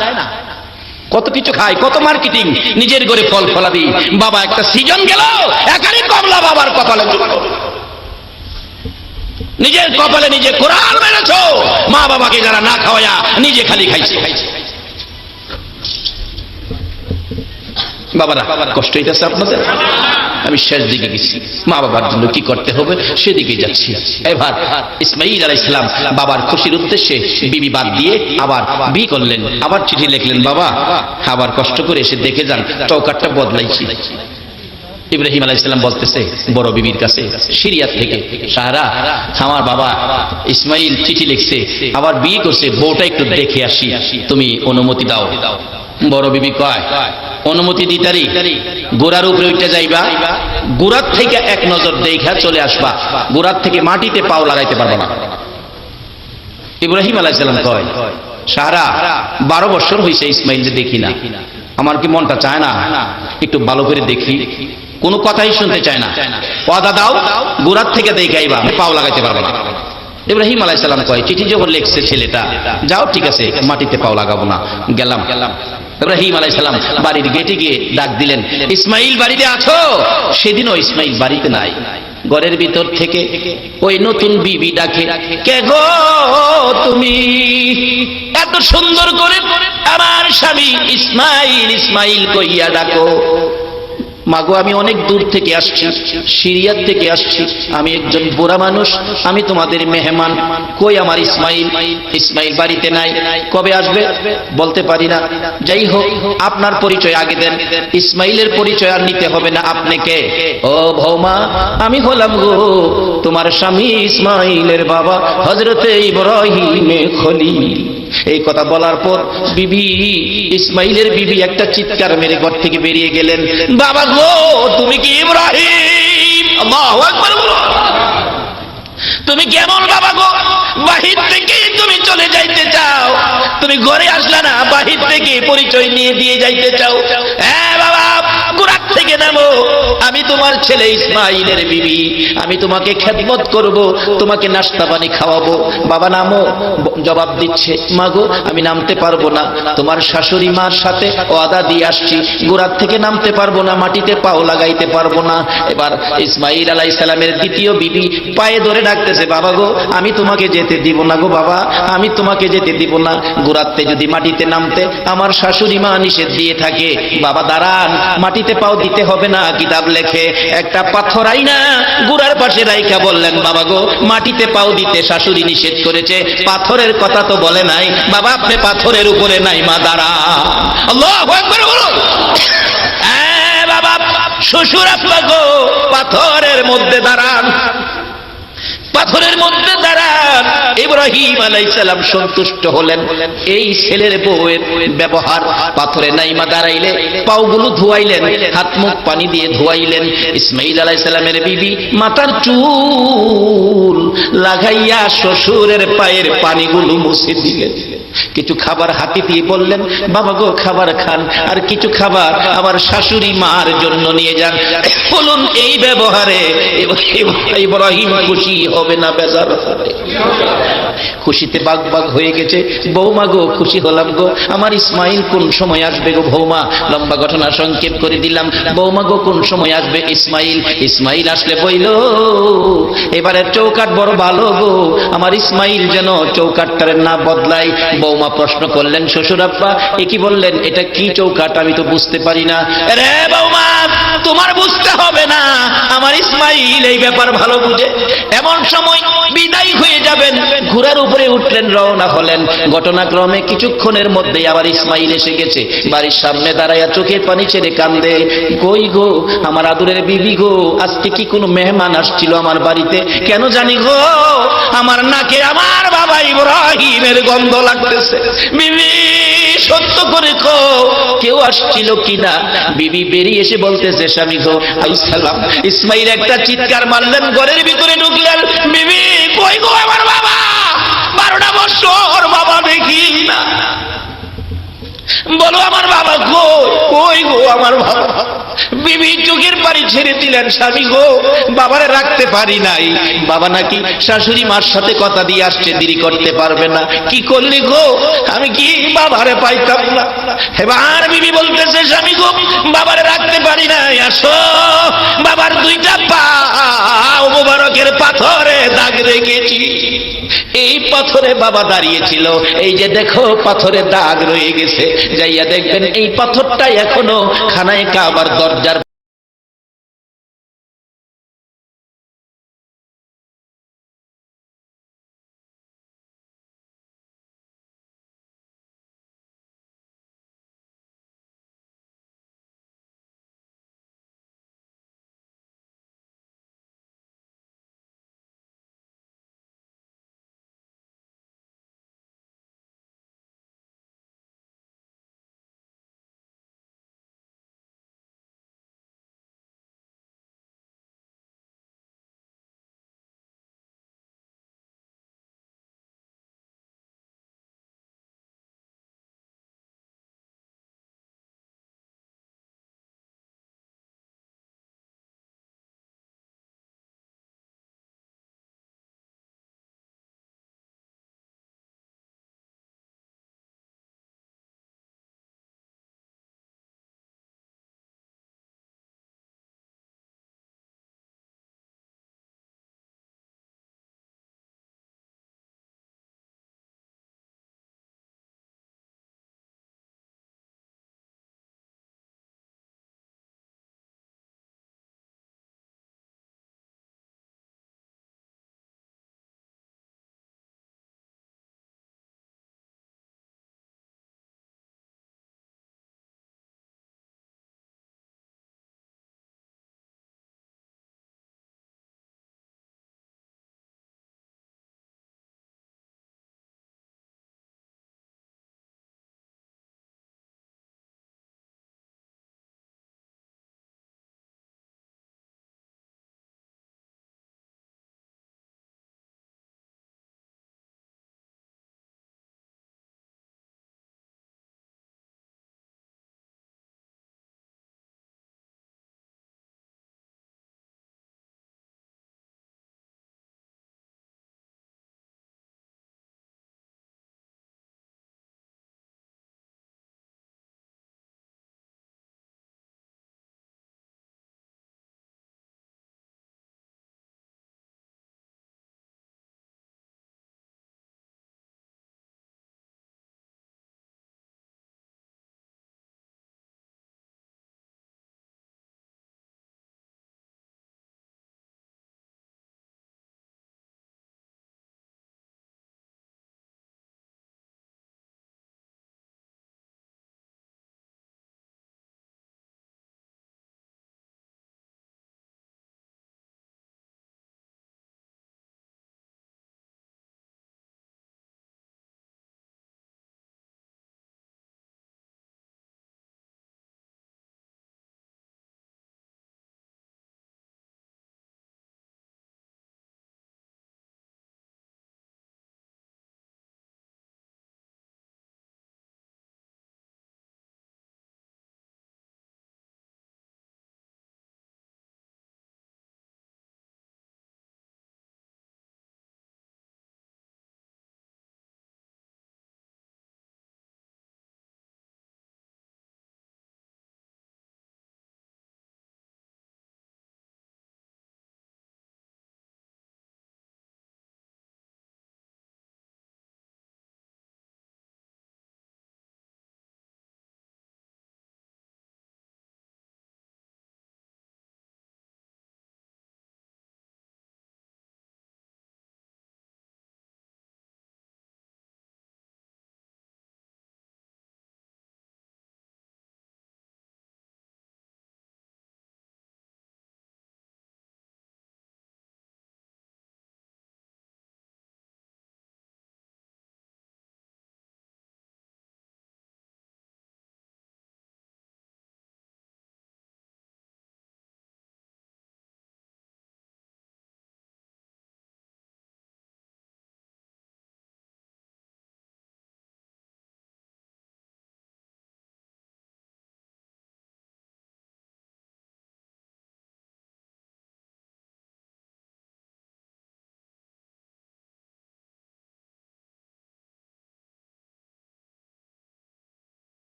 [SPEAKER 2] কত কিছু খায়, কত মার্কেটিং, নিজের ঘরে ফল ফলাদি। বাবা একটা সিজন গেল, একারই কমলা বাবার কপালে জুটলো। নিজের কপালে নিজে কোরআন মেরেছো, মা বাবাকে যারা না খাওয়ায়া নিজে খালি খাইছে। বাবারা কষ্ট হইতেছে আপনাদের? আমি শেষ দিকে গেছি, মা বাবার জন্য কি করতে হবে সেদিকে যাচ্ছি। এবার ইসমাঈল আলাইহিস সালাম বাবার খুশির উদ্দেশ্যে বিবি বাদ দিয়ে আবার বিয়ে করলেন। আবার চিঠি লিখলেন, বাবা আবার কষ্ট করে এসে দেখে যান চৌকাটটা বদলাইছি। ইব্রাহিম আলাইহিস সালাম বলতেছে বড় বিবির কাছে সিরিয়া থেকে, সাহারা আমার বাবা ইসমাঈল চিঠি লিখছে, আবার বিয়ে করছে, বউটা একটু দেখে আসি, তুমি অনুমতি দাও। বড় বিবি কয় অনুমতি দিতারি, গোড়ার উপরে উঠে যাইবা, গোড়ার থেকে এক নজর দেখা চলে আসবা, গোড়ার থেকে মাটিতে পাও লাগাইতে পারবা না। ইব্রাহিম আলাইহিস সালাম কয় সাহারা 12 বছর হয়েছে ইসমাঈল যে দেখি না, আমার কি মনটা চায় না একটু ভালো করে দেখি? কোনো কথাই শুনতে চায় না। ওয়াদা দাও গোড়ার থেকে দেখাইবা, পাও লাগাইতে পারবে না। ইব্রাহিম আলাইহিস সালাম কয় চিঠি যখন লিখছে ছেলেটা, যাও ঠিক আছে মাটিতে পাও লাগাবো না, গেলাম। ইব্রাহিম আলাইহিস সালাম বাড়ির গেটে গিয়ে ডাক দিলেন, ইসমাঈল বাড়িতে আছো? সেদিনও ইসমাঈল বাড়িতে নাই। ঘরের ভিতর থেকে ওই নতুন বিবি ডাকে, কে গো তুমি? এত সুন্দর করে আমার স্বামী ইসমাঈল ইসমাঈল কইয়া ডাকো। মাগো আমি অনেক দূর থেকে আসছি, সিরিয়ার থেকে আসছি, আমি একজন বুড়া মানুষ, আমি তোমাদের মেহমান। কই আমার ইসমাঈল? ইসমাঈল বাড়িতে নাই। কবে আসবে বলতে পারি না। যাই হোক আপনার পরিচয় আগে দেন। ইসমাঈলের পরিচয় আর নিতে হবে না। আপনি কে? ও বৌমা আমি হলাম গো তোমার স্বামী ইসমাঈলের বাবা হযরতে ইব্রাহিম খলিল। এই কথা বলার পর বিবি ইসমাঈলের বিবি একটা চিৎকার মেরে ঘর থেকে বেরিয়ে গেলেন, বাবা গো তুমি কি ইব্রাহিম? আল্লাহু আকবার। তুমি কেমন বাবা গো? বাহির থেকে তুমি চলে যাইতে চাও, তুমি ঘরে আসলা না, বাহির থেকে পরিচয় নিয়ে দিয়ে যাইতে চাও। হ্যাঁ বাবা গোড়ার থেকে নামো, আমি তোমার ছেলে ইসমাঈলের বিবি, আমি তোমাকে খেদমত করব, তোমাকে নাস্তা পানি খাওয়াবো। বাবা নামো। জবাব দিচ্ছে, মা গো আমি নামতে পারবো না, তোমার শাশুড়ি মার সাথে ওয়াদা দিয়ে আসছি, গোড়ার থেকে নামতে পারবো না, মাটিতে পাও লাগাইতে পারবো না। এবার ইসমাঈল আলাইহিস সালামের দ্বিতীয় বিবি পায়ে ধরে ডাকতেছে, বাবা গো আমি তোমাকে যেতে দিব না গো বাবা, আমি তোমাকে যেতে দিব না। গোড়াতে যদি মাটিতে নামতে আমার শাশুড়ি মা নিষেধ দিয়ে থাকে। বাবা দাঁড়ান, মাটিতে পাও দিতে হবে না, কিতাব লেখে একটা পাথর আইনা গোড়ার পাশে রাইখা বললেন, বাবা গো মাটিতে পাও দিতে শাশুড়ি নিষেধ করেছে, পাথরের কথা তো বলে নাই। বাবা আপনি পাথরের উপরে নাই, মা দাঁড়ান। আল্লাহু আকবার বলুন। হ্যাঁ বাবা শ্বশুর আপা গো পাথরের মধ্যে দাঁড়ান।
[SPEAKER 1] পাথরের মধ্যে দাঁড়ান। ইব্রাহিম আলাইহিস সালাম সন্তুষ্ট হলেন এই ছেলের বউয়ের ব্যবহার। পাথরে নাইমা দাঁড়াইলে পাওগুলো ধোয়াইলেন, হাত মুখ পানি দিয়ে ধোয়াইলেন। ইসমাইল আলাইহিস সালামের বিবি মাথার চুল লাগাইয়া শ্বশুরের পায়ের পানিগুলো মুছে দিলেন। কিছু খাবার হাতে দিয়ে বললেন, বাবা গো খাবার খান, আর কিছু খাবার আমার শাশুড়ি মার জন্য নিয়ে যান। বলুন এই ব্যবহারে ইব্রাহিম খুশি হবে না বেজার হবে? খুশিতে বাগ বাগ হয়ে গেছে। বৌমা গো খুশি হলাম গো, আমার ইসমাইল কোন সময় আসবে গো বৌমা? লম্বা ঘটনা সংক্ষেপ করে দিলাম। বৌমা গো কোন সময় আসবে ইসমাইল? ইসমাইল আসলে বইল এবারে চৌকাট বড় ভালো গো, আমার ইসমাইল যেন চৌকাটটার না বদলায়। বৌমা প্রশ্ন করলেন, শ্বশুর আব্বা এ কি বললেন? এটা কি চৌকাট? আমি তো বুঝতে পারি না। রে বৌমা তোমার বুঝতে হবে না, আমার ইসমাইল এই ব্যাপার ভালো বুঝে। এমন সময় বিদায় হয়ে যাবেন, ঘোড়ার উপরে উঠলেন, রওনা হলেন। ঘটনাক্রমে কিছুক্ষণের মধ্যেই আবার ইসমাইল এসে গেছে। বাড়ির সামনে দাঁড়াইয়া চোখের পানি ছেড়ে কান্দে, কই গো আমার আদরের বিবি গো, আজকে কি কোনো মেহমান আসছিল আমার বাড়িতে? কেন জানি গো আমার নাকে আমার বাবা ইব্রাহিমের গন্ধ লাগতেছে। বিবি সত্য করে কো কেউ আসছিল কিনা? বিবি বেরিয়ে এসে বলতেছে, স্বামী গো আইসালাম। ইসমাইল একটা চিৎকার মারলেন, ঘরের ভিতরে ঢুকলেন। বিবি কই গো আমার বাবা? 12টা বছর বাবা দেখি না, বলো আমার বাবা কই? কই গো আমার বাবা? বিবি চোখের পানি ছেড়ে দিলেন, স্বামী গো বাবারে রাখতে পারি নাই, বাবা নাকি শাশুড়ি মার সাথে কথা দিয়ে আসছে, দেরি করতে পারবে না। কি করলি গো? আমি কি বাবারে পাইতাম না? এবার বিবি বলতেছে, স্বামী গো বাবারে রাখতে পারি নাই, আসো বাবার 2টা পা মোবারকের পাথরে দাগ রেখেছি। এই পাথরে বাবা দাঁড়িয়েছিল, এই যে দেখো পাথরে দাগ রয়ে গেছে। যাইয়া দেখবেন এই পাথরটা এখনো খানায় কাবার দরজার